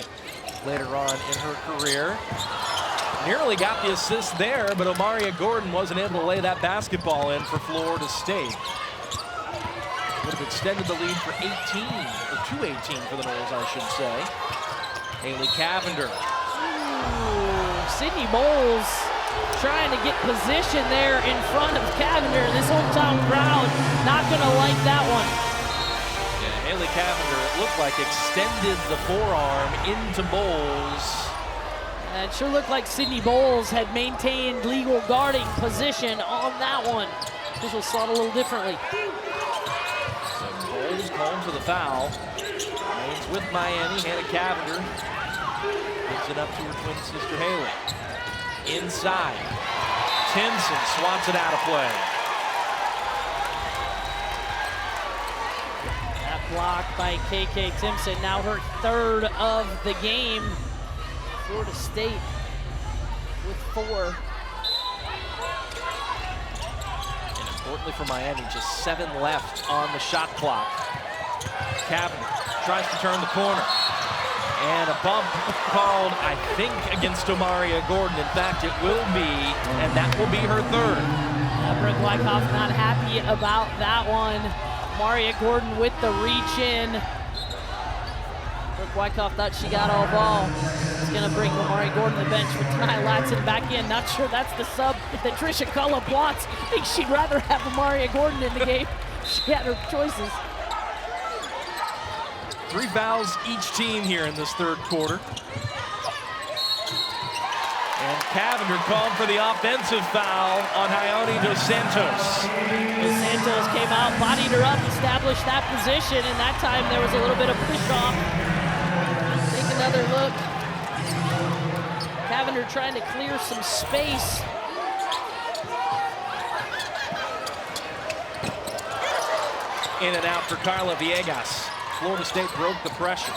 later on in her career. Nearly got the assist there, but Omaria Gordon wasn't able to lay that basketball in for Florida State. Would have extended the lead for 18, or to 18 for the Noles, I should say. Haley Cavinder. Sydney Bowles trying to get position there in front of Cavinder. This hometown crowd not going to like that one. Yeah, Haley Cavinder, it looked like, extended the forearm into Bowles. And it sure looked like Sydney Bowles had maintained legal guarding position on that one. This was sought a little differently. So Bowles called for the foul. Remains with Miami. Hannah Cavinder gives it up to her twin sister Haley. Inside. Timpson swats it out of play. That block by KK Timpson, now her third of the game. Florida State with 4. And importantly for Miami, just 7 left on the shot clock. Cavinder tries to turn the corner. And a bump called, I think, against Omaria Gordon. In fact, it will be, and that will be her third. Brooke Wyckoff not happy about that one. Omaria Gordon with the reach in. Brooke Wyckoff thought she got all ball. It's gonna bring Omaria Gordon to the bench with Ty Latson back in. Not sure that's the sub that Trisha Cullop wants. I think she'd rather have Omaria Gordon in the game. she had her choices. 3 fouls each team here in this third quarter. And Cavinder called for the offensive foul on Ione Dos Santos. Dos Santos came out, bodied her up, established that position, and that time there was a little bit of push-off. Take another look. Cavinder trying to clear some space. In and out for Carla Viegas. Florida State broke the pressure.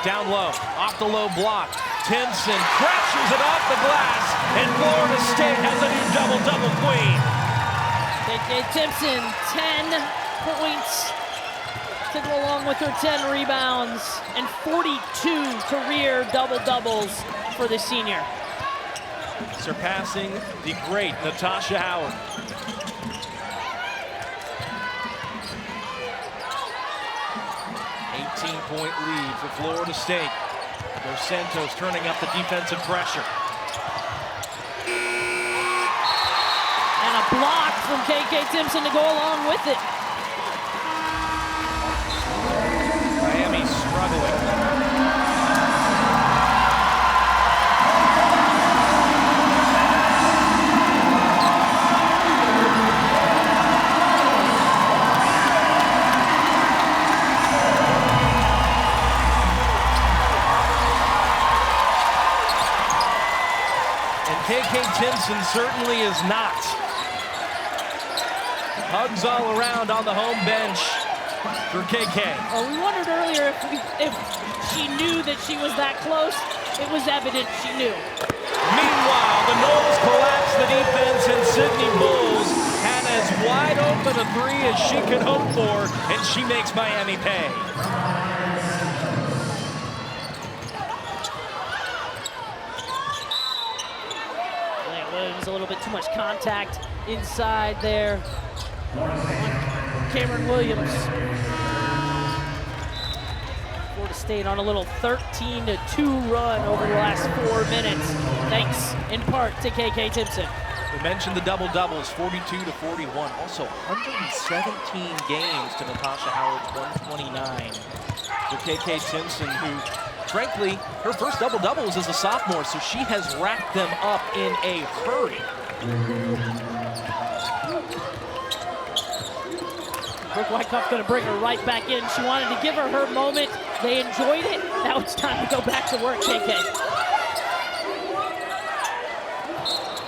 Down low, off the low block. Timpson crashes it off the glass, and Florida State has a new double-double queen. KK Timpson, 10 points to go along with her 10 rebounds, and 42 career double-doubles for the senior. Surpassing the great Natasha Howard. Point lead for Florida State. Dos Santos turning up the defensive pressure. And a block from KK Timpson to go along with it. Miami struggling. KK Timpson certainly is not. Hugs all around on the home bench for KK. Well, we wondered earlier if she knew that she was that close. It was evident she knew. Meanwhile, the Noles collapse the defense, and Sydney Bowles had as wide open a three as she could hope for, and she makes Miami pay. A little bit too much contact inside there. Cameron Williams. Florida State on a little 13-2 run over the last 4 minutes, thanks in part to KK Timpson. We mentioned the double-doubles, 42-41. Also 117 games to Natasha Howard's 129. For KK Timpson, who frankly, her first double-double was as a sophomore, so she has racked them up in a hurry. Brooke Wyckoff's going to bring her right back in. She wanted to give her moment. They enjoyed it. Now it's time to go back to work, KK.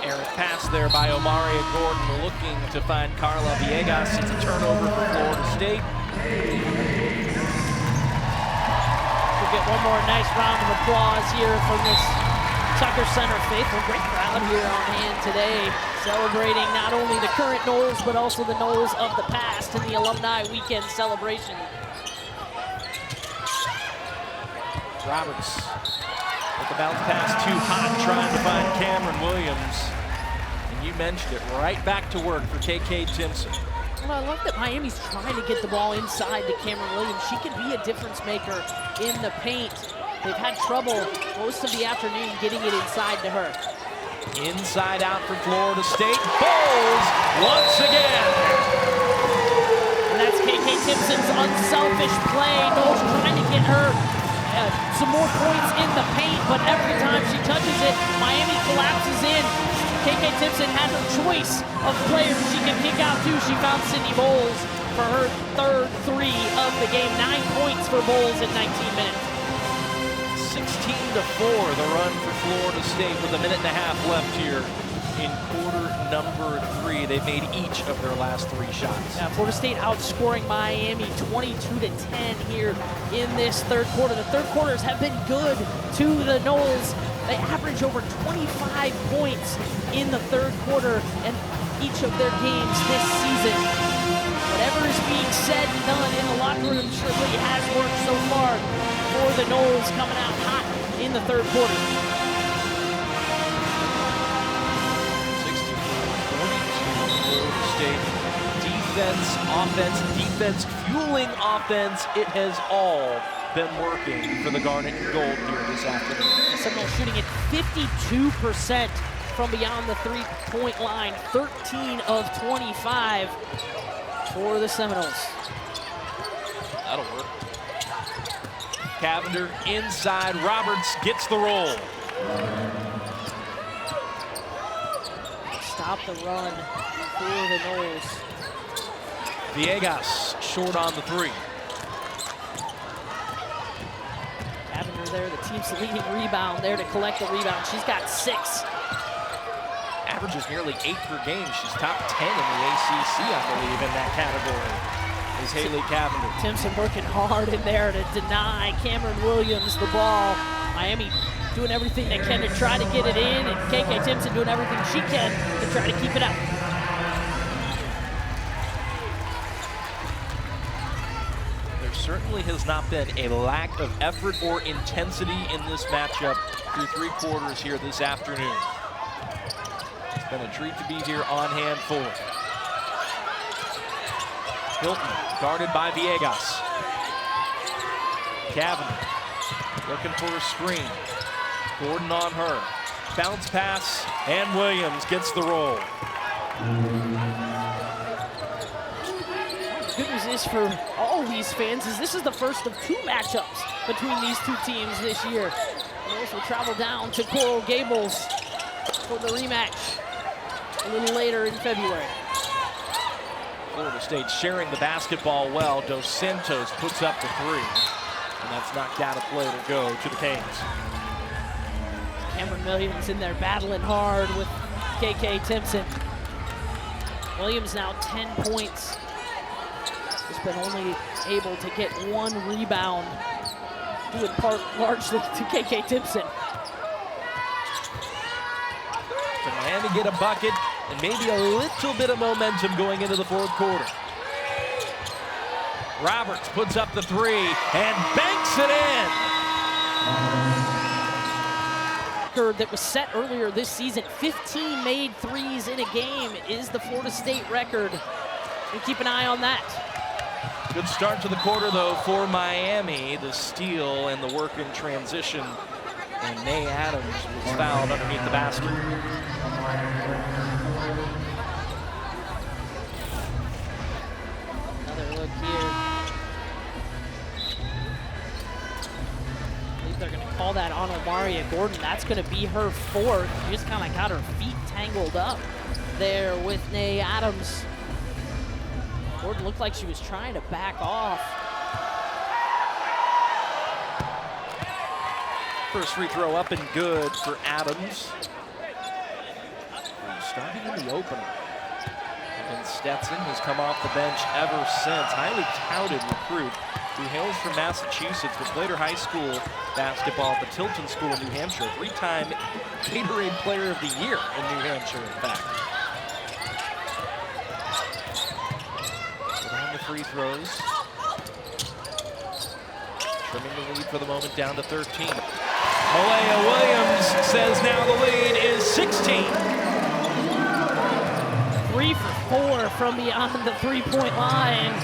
Errant pass there by Omaria Gordon, looking to find Carla Viegas. It's a turnover for Florida State. Get one more nice round of applause here from this Tucker Center faithful. Great crowd here on hand today, celebrating not only the current Noles, but also the Noles of the past in the Alumni Weekend celebration. Roberts with the bounce pass too hot, trying to find Cameron Williams. And you mentioned it, right back to work for KK Timpson. Well, I love that Miami's trying to get the ball inside to Cameron Williams. She can be a difference maker in the paint. They've had trouble most of the afternoon getting it inside to her. Inside out for Florida State. Bowles once again. And that's KK Timpson's unselfish play. Knowles trying to get her some more points in the paint, but every time she touches it, Miami collapses in. KK Timpson had her choice of players she can kick out to. She found Sydney Bowles for her third three of the game. 9 points for Bowles in 19 minutes. 16-4 the run for Florida State with a minute and a half left here in quarter number 3. They've made each of their last 3 shots. Yeah, Florida State outscoring Miami 22-10 here in this third quarter. The third quarters have been good to the Noles. They average over 25 points in the third quarter in each of their games this season. Whatever is being said and done in the locker room surely has worked so far for the Noles, coming out hot in the third quarter. 64-42 Florida State. Defense, offense, defense, fueling offense. It has all been working for the Garnet and Gold here this afternoon. Seminoles shooting at 52% from beyond the three-point line, 13 of 25 for the Seminoles. That'll work. Cavinder inside. Roberts gets the roll. Stop the run for the Noles. Viegas short on the three. Cavinder there, the team's leading rebound there to collect the rebound. She's got 6. Averages nearly 8 per game. She's top 10 in the ACC, I believe, in that category. Is Haley Cavinder. Timpson working hard in there to deny Cameron Williams the ball. Miami doing everything they can to try to get it in, and KK Timpson doing everything she can to try to keep it out. There certainly has not been a lack of effort or intensity in this matchup through 3 quarters here this afternoon. It's been a treat to be here on hand for it. Hilton guarded by Viegas. Cavinder looking for a screen. Gordon on her. Bounce pass, and Williams gets the roll. The good news is for all these fans is this is the first of 2 matchups between these 2 teams this year. And those will travel down to Coral Gables for the rematch a little later in February. Florida State sharing the basketball well. Dos Santos puts up the 3. And that's knocked out of play to go to the Canes. Cameron Williams in there battling hard with KK Timpson. Williams now 10 points. Has been only able to get 1 rebound, due in part largely to KK Timpson. Can Miami get a bucket and maybe a little bit of momentum going into the 4th quarter? Roberts puts up the 3 and banks it in. Record that was set earlier this season, 15 made threes in a game is the Florida State record. We'll keep an eye on that. Good start to the quarter, though, for Miami. The steal and the work in transition. And Nay Adams was fouled underneath the basket. Another look here. I believe they're going to call that on Omaria Gordon. That's going to be her 4th. She just kind of got her feet tangled up there with Nay Adams. Gordon looked like she was trying to back off. First free throw up and good for Adams. Starting in the opener. And Stetson has come off the bench ever since. Highly touted recruit who hails from Massachusetts, but played her high school basketball at the Tilton School in New Hampshire. 3-time Gatorade Player of the Year in New Hampshire, in fact. But on the free throws. Trimming the lead for the moment down to 13. Malaya Williams says now the lead is 16. 3 for 4 from beyond the 3-point line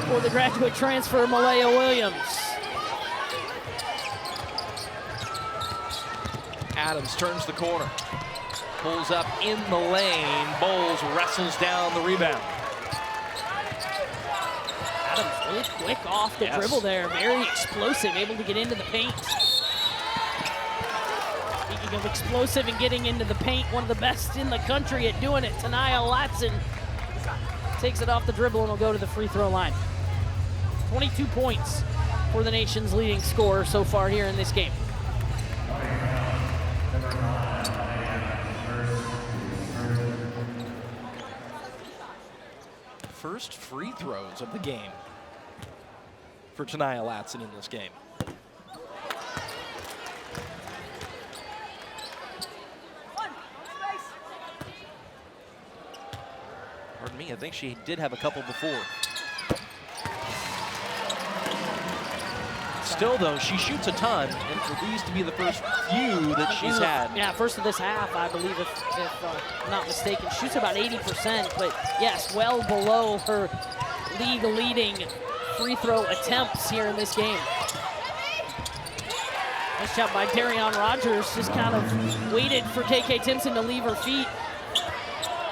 for the graduate transfer, Malaya Williams. Adams turns the corner. Pulls up in the lane. Bowles wrestles down the rebound. Adams really quick off the dribble there. Very explosive, able to get into the paint. Speaking of explosive and getting into the paint, one of the best in the country at doing it, Tanaya Latson takes it off the dribble and will go to the free throw line. 22 points for the nation's leading scorer so far here in this game. First free throws of the game for Tanaya Latson in this game. Pardon me, I think she did have a couple before. Still, though, she shoots a ton, and for these to be the first few that she's had. Yeah, first of this half, I believe, if I'm not mistaken. Shoots about 80%, but yes, well below her league-leading free throw attempts here in this game. Nice Nice job by Darion Rogers. Just kind of waited for KK Timpson to leave her feet.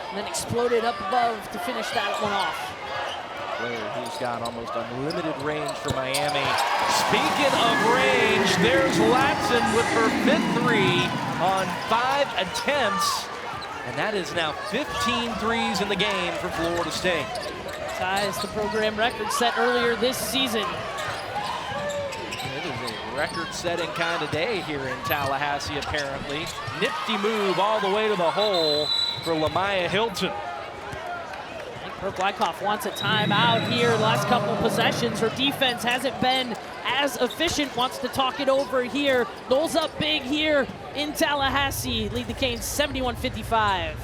And then exploded up above to finish that one off. Player who's got almost unlimited range for Miami. Speaking of range, there's Latson with her 5th three on 5 attempts. And that is now 15 threes in the game for Florida State. Ties the program record set earlier this season. It is a record-setting kind of day here in Tallahassee, apparently. Nifty move all the way to the hole for Lamaya Hilton. Brooke Wyckoff wants a timeout here. The last couple of possessions, her defense hasn't been as efficient. Wants to talk it over here. Noles up big here in Tallahassee. Lead the Canes 71-55.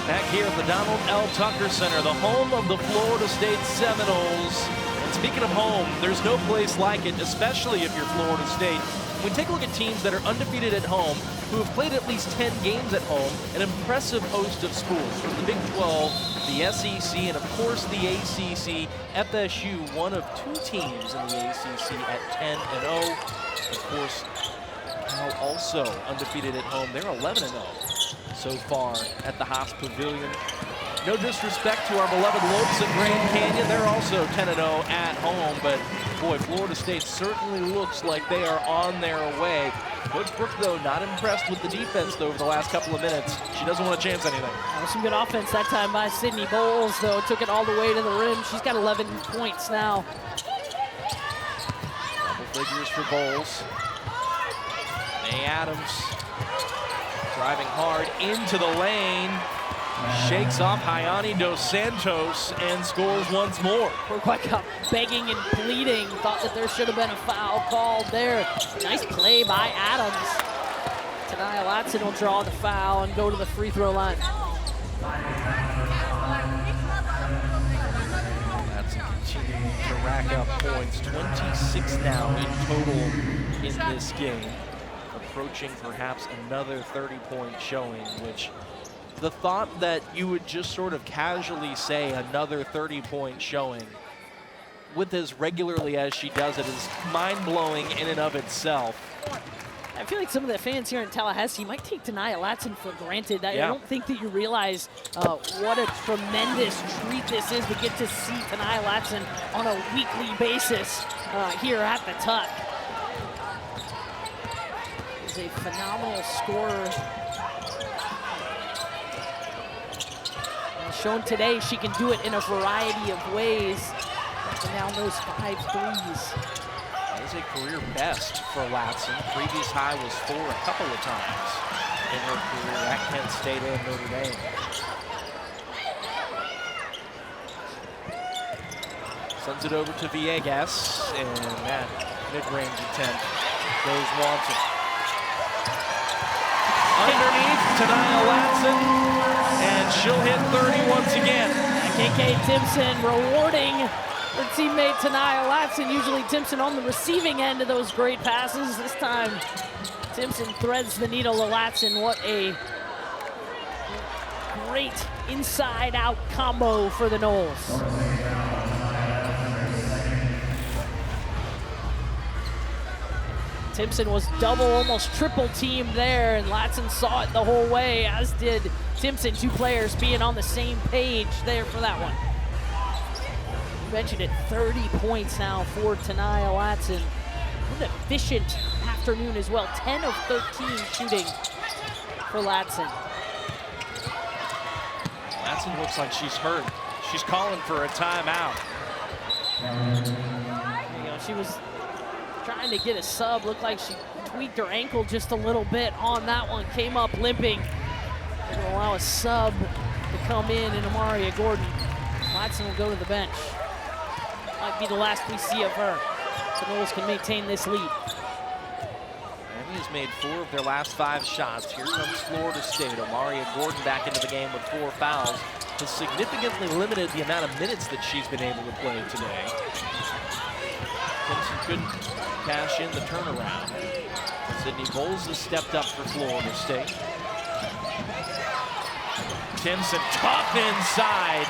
Back here at the Donald L. Tucker Center, the home of the Florida State Seminoles. And speaking of home, there's no place like it, especially if you're Florida State. When we take a look at teams that are undefeated at home, who have played at least 10 games at home, an impressive host of schools from the Big 12, the SEC, and of course the ACC. FSU, one of 2 teams in the ACC at 10-0. Of course, Cal also undefeated at home. They're 11-0 so far at the Haas Pavilion. No disrespect to our beloved Lopes at Grand Canyon. They're also 10-0 at home, but boy, Florida State certainly looks like they are on their way. Coach Brooke, though, not impressed with the defense, though, over the last couple of minutes. She doesn't want to chance anything. That was some good offense that time by Sydney Bowles, though. Took it all the way to the rim. She's got 11 points now. Double figures for Bowles. May Adams driving hard into the lane. Shakes off Hayani Dos Santos and scores once more. Brooke Wyckoff begging and pleading. Thought that there should have been a foul called there. Nice play by Adams. Tania Latson will draw the foul and go to the free throw line. Latson continuing to rack up points. 26 now in total in this game. approaching perhaps another 30-point showing, which the thought that you would just sort of casually say another 30-point showing with as regularly as she does it is mind-blowing in and of itself. I feel like some of the fans here in Tallahassee might take Tania Latson for granted. I Yeah. don't think that you realize what a tremendous treat this is to get to see Tania Latson on a weekly basis here at the Tuck. She's a phenomenal scorer. And shown today she can do it in a variety of ways. And down those 5 threes. That is a career best for Latson. Previous high was 4 a couple of times in her career at Kent State and Notre Dame. Sends it over to Viegas, and that mid-range attempt goes wanting. Underneath, Tania Latson, and she'll hit 30 once again. KK Timpson rewarding her teammate Tania Latson. Usually Timpson on the receiving end of those great passes. This time, Timpson threads the needle to Latson. What a great inside-out combo for the Noles. Timpson was double, almost triple teamed there, and Latson saw it the whole way, as did Timpson. 2 players being on the same page there for that one. You mentioned it, 30 points now for Tania Latson. What an efficient afternoon as well. 10 of 13 shooting for Latson. Latson looks like she's hurt. She's calling for a timeout. You know, she was trying to get a sub. Looked like she tweaked her ankle just a little bit on that one. Came up limping. They're going to allow a sub to come in, and Amaria Gordon. Latson will go to the bench. Might be the last we see of her. The Noles can maintain this lead. Miami has made 4 of their last 5 shots. Here comes Florida State. Amaria Gordon back into the game with 4 fouls. Has significantly limited the amount of minutes that she's been able to play today. Timpson couldn't cash in the turnaround. Sydney Bowles has stepped up for Florida State. Timpson tough inside,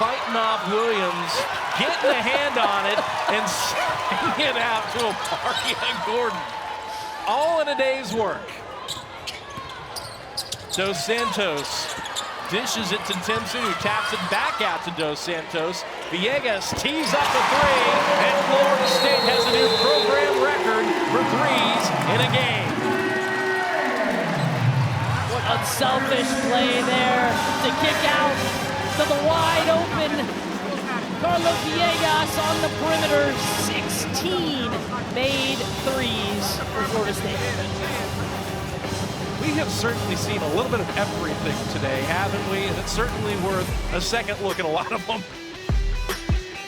fighting off Williams, getting a hand on it, and sending it out to Amaria Gordon. All in a day's work. Dos Santos dishes it to Timpson, who taps it back out to Dos Santos. Viegas tees up a 3, and Florida State has a new program record for 3s in a game. What unselfish play there to kick out to the wide open Carla Viegas on the perimeter. 16 made 3s for Florida State. We have certainly seen a little bit of everything today, haven't we? And it's certainly worth a second look at a lot of them.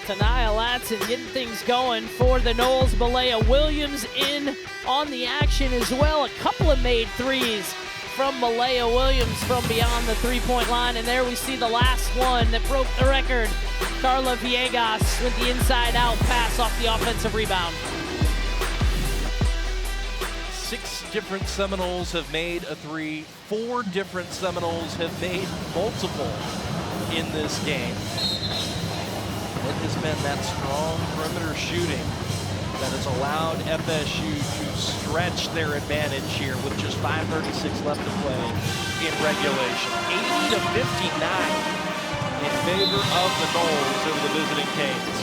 Tania Latson getting things going for the Noles. Malaya Williams in on the action as well. A couple of made 3s from Malaya Williams from beyond the 3-point line. And there we see the last one that broke the record. Carla Viegas with the inside-out pass off the offensive rebound. 6 different Seminoles have made a 3. 4 different Seminoles have made multiple in this game. It has been that strong perimeter shooting that has allowed FSU to stretch their advantage here with just 5:36 left to play in regulation. 80-59 in favor of the Noles over the visiting Canes.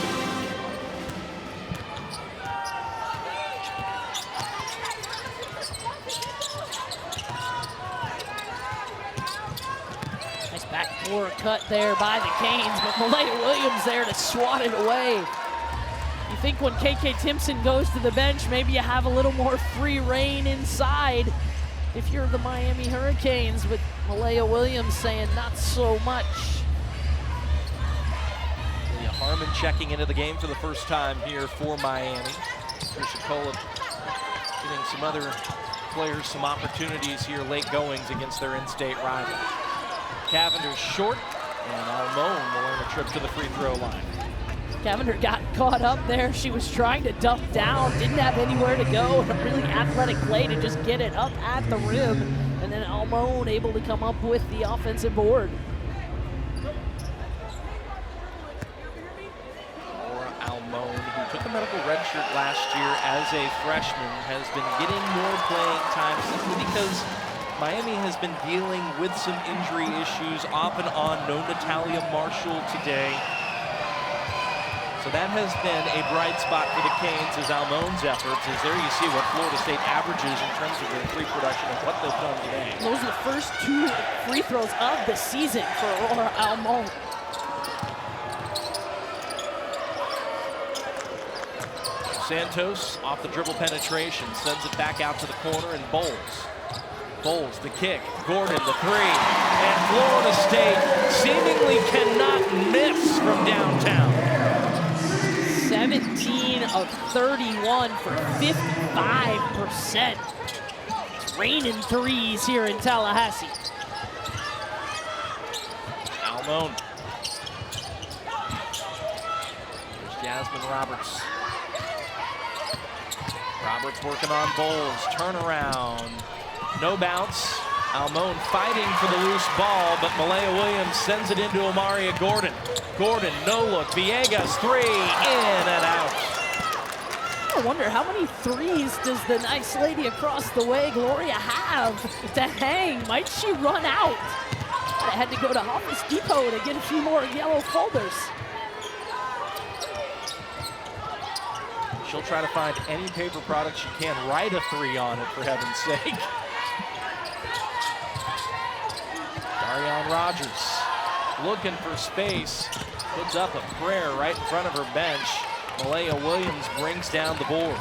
Backdoor cut there by the Canes, but Malaya Williams there to swat it away. You think when KK Timpson goes to the bench, maybe you have a little more free reign inside if you're the Miami Hurricanes, but Malaya Williams saying not so much. Leah Harmon checking into the game for the first time here for Miami. Trisha Kola giving some other players some opportunities here late goings against their in-state rival. Cavinder short, and Almon will earn a trip to the free throw line. Cavinder got caught up there. She was trying to duck down, didn't have anywhere to go. A really athletic play to just get it up at the rim. And then Almone able to come up with the offensive board. Almone, who took a medical red shirt last year as a freshman, has been getting more playing time simply because Miami has been dealing with some injury issues off and on. No Natalia Marshall today. So that has been a bright spot for the Canes as Almone's efforts. As there you see what Florida State averages in terms of their free production and what they've done today. Those are the first 2 free throws of the season for Aurora Almone. Santos off the dribble penetration, sends it back out to the corner, and Bowles. Bowles, the kick, Gordon, the three, and Florida State seemingly cannot miss from downtown. 17 of 31 for 55%. It's raining threes here in Tallahassee. Almone. There's Jasmyne Roberts. Roberts working on Bowles, turnaround, no bounce. Almone fighting for the loose ball, but Malaya Williams sends it into Amaria Gordon. Gordon, no look, Viegas, three, in and out. I wonder how many threes does the nice lady across the way, Gloria, have to hang? Might she run out? I had to go to Office Depot to get a few more yellow folders. She'll try to find any paper product she can, write a three on it, for heaven's sake. Darian Rogers looking for space, puts up a prayer right in front of her bench. Malaya Williams brings down the board.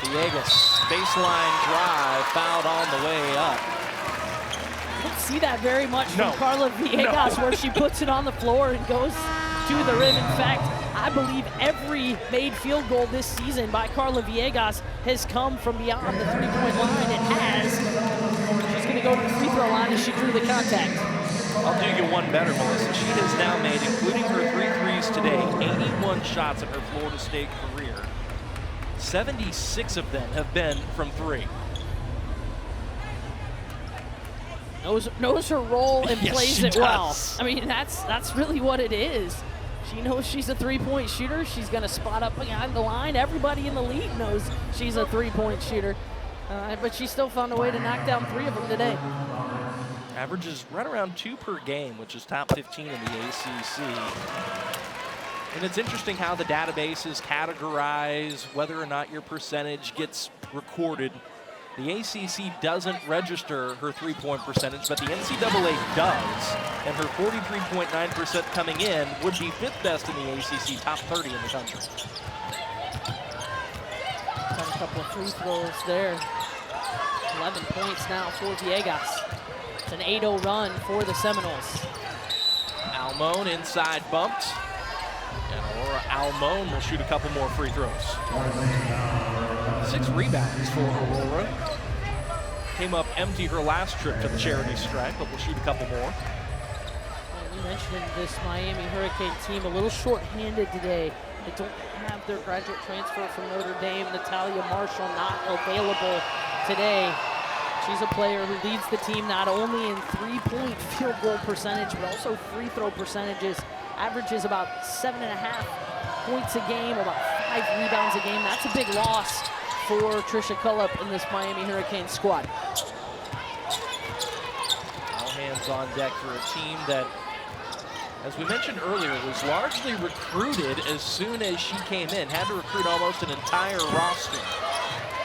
Viegas, baseline drive, fouled on the way up. I don't see that very much from Carla Viegas, where she puts it on the floor and goes to the rim. In fact, I believe every made field goal this season by Carla Viegas has come from beyond the three-point line. It has. She's going to go to the free throw line as she drew the contact. I'll do you one better, Melissa. She has now made, including her 3 threes today, 81 shots in her Florida State career. 76 of them have been from 3. Knows her role and Yes, plays she it well. does. I mean, that's really what it is. She knows she's a three-point shooter. She's going to spot up behind the line. Everybody in the league knows she's a three-point shooter. But she still found a way to knock down 3 of them today. Averages right around 2 per game, which is top 15 in the ACC. And it's interesting how the databases categorize whether or not your percentage gets recorded. The ACC doesn't register her three-point percentage, but the NCAA does. And her 43.9% coming in would be 5th best in the ACC, top 30 in the country. Got a couple of free throws there. 11 points now for Viegas. It's an 8-0 run for the Seminoles. Almone inside bumped. And Aurora Almone will shoot a couple more free throws. 6 rebounds for Aurora. Came up empty her last trip to the charity stripe, but will shoot a couple more. Well, we mentioned this Miami Hurricane team a little short-handed today. They don't have their graduate transfer from Notre Dame, Natalia Marshall, not available today. She's a player who leads the team not only in three-point field goal percentage, but also free throw percentages. Averages about 7.5 points a game, about 5 rebounds a game. That's a big loss for Trisha Cullop in this Miami Hurricane squad. All hands on deck for a team that, as we mentioned earlier, was largely recruited as soon as she came in. Had to recruit almost an entire roster.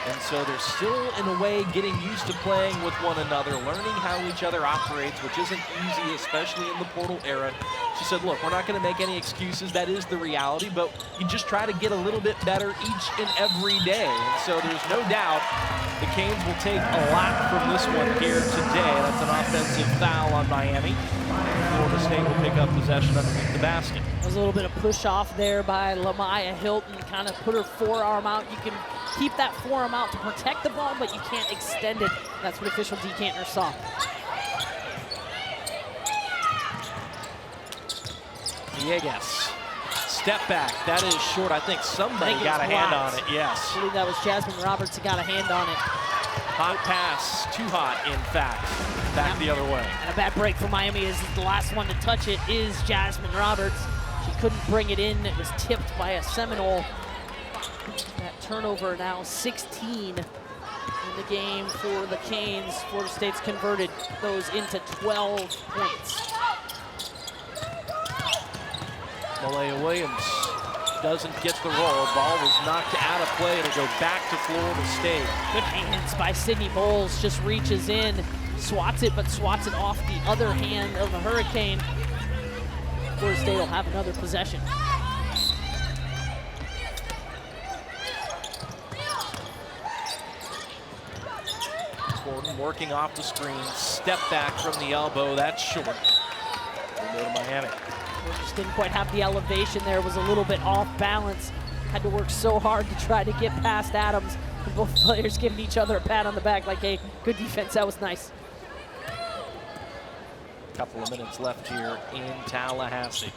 And so they're still, in a way, getting used to playing with one another, learning how each other operates, which isn't easy, especially in the portal era. She said, look, we're not going to make any excuses. That is the reality, but you just try to get a little bit better each and every day. And so there's no doubt the Canes will take a lot from this one here today. That's an offensive foul on Miami. Florida State will pick up possession underneath the basket. There's a little bit of push off there by Lamaya Hilton, kind of put her forearm out. You can keep that forearm out to protect the ball, but you can't extend it. That's what official D. Cantner saw. Viegas. Step back. That is short. I think somebody got a hand on it. Yes. I believe that was Jasmyne Roberts who got a hand on it. Hot pass. Too hot, in fact. Back the other way. And a bad break for Miami is the last one to touch it is Jasmyne Roberts. She couldn't bring it in. It was tipped by a Seminole. That turnover now 16 in the game for the Canes. Florida State's converted those into 12 points. Malaya Williams doesn't get the roll. Ball was knocked out of play. It'll go back to Florida State. Good hands by Sydney Bowles. Just reaches in, swats it, but swats it off the other hand of the Hurricane. Florida State will have another possession. Gordon working off the screen. Step back from the elbow. That's short. We'll go to Miami. Just didn't quite have the elevation there, was a little bit off balance. Had to work so hard to try to get past Adams. And both players giving each other a pat on the back like, hey, good defense, that was nice. Couple of minutes left here in Tallahassee.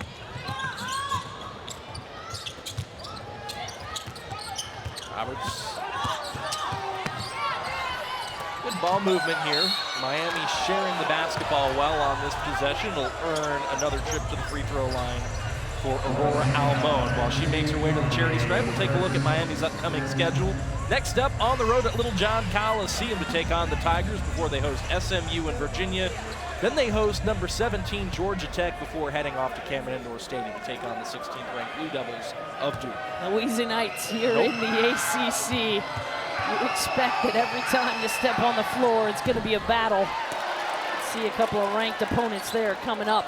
Roberts. Good ball movement here. Miami sharing the basketball well on this possession. Will earn another trip to the free throw line for Aurora Almon. While she makes her way to the charity stripe, we'll take a look at Miami's upcoming schedule. Next up, on the road at Little John Coliseum to take on the Tigers before they host SMU in Virginia. Then they host number 17 Georgia Tech before heading off to Cameron Indoor Stadium to take on the 16th ranked Blue Devils of Duke. Louisiana Knights here in the ACC. You expect that every time you step on the floor, it's going to be a battle. See a couple of ranked opponents there coming up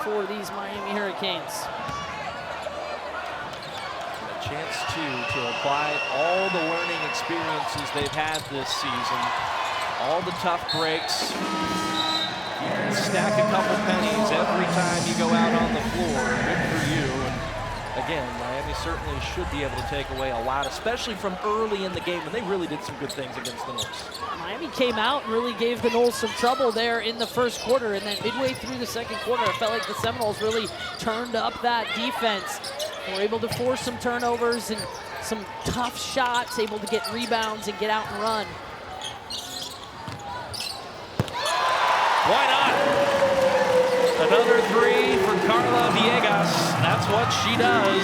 for these Miami Hurricanes. A chance, too, to apply all the learning experiences they've had this season. All the tough breaks. You can stack a couple pennies every time you go out on the floor. Good for you. And again, Miami certainly should be able to take away a lot, especially from early in the game when they really did some good things against the Noles. Miami came out and really gave the Noles some trouble there in the first quarter, and then midway through the second quarter, it felt like the Seminoles really turned up that defense. They were able to force some turnovers and some tough shots, able to get rebounds and get out and run. Why not? Another three for Carla Viegas. That's what she does.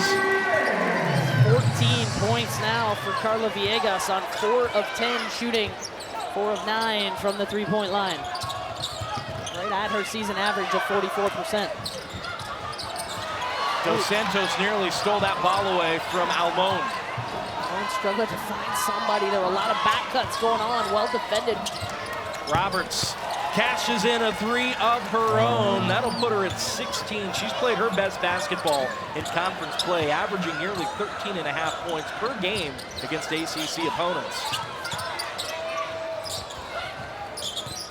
14 points now for Carla Viegas on 4 of 10 shooting, 4 of 9 from the three-point line. Right at her season average of 44%. Dos Santos nearly stole that ball away from Almon. Almon struggling to find somebody. There were a lot of back cuts going on, well defended. Roberts cashes in a three of her own. That'll put her at 16. She's played her best basketball in conference play, averaging nearly 13.5 points per game against ACC opponents.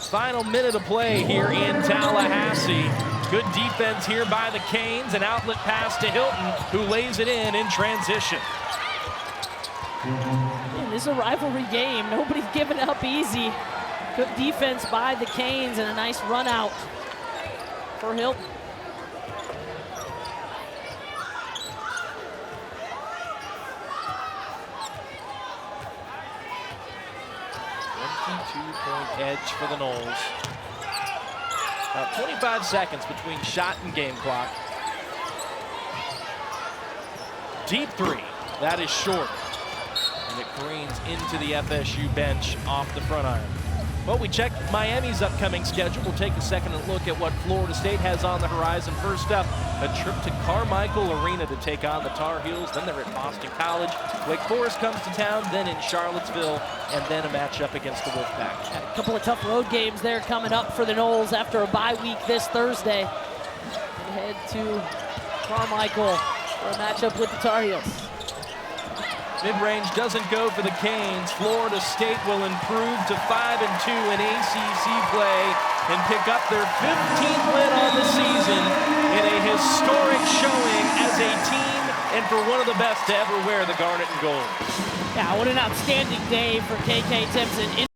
Final minute of play here in Tallahassee. Good defense here by the Canes. An outlet pass to Hilton, who lays it in transition. And this is a rivalry game. Nobody's giving up easy. Good defense by the Canes and a nice run out for Hilton. Point edge for the Noles. About 25 seconds between shot and game clock. Deep three. That is short. And it careens into the FSU bench off the front iron. Well, we checked Miami's upcoming schedule. We'll take a second and look at what Florida State has on the horizon. First up, a trip to Carmichael Arena to take on the Tar Heels. Then they're at Boston College. Wake Forest comes to town, then in Charlottesville, and then a matchup against the Wolfpack. A couple of tough road games there coming up for the Noles after a bye week this Thursday. They head to Carmichael for a matchup with the Tar Heels. Mid-range doesn't go for the Canes. Florida State will improve to 5-2 in ACC play and pick up their 15th win on the season in a historic showing as a team and for one of the best to ever wear the garnet and gold. Yeah, what an outstanding day for KK Timpson.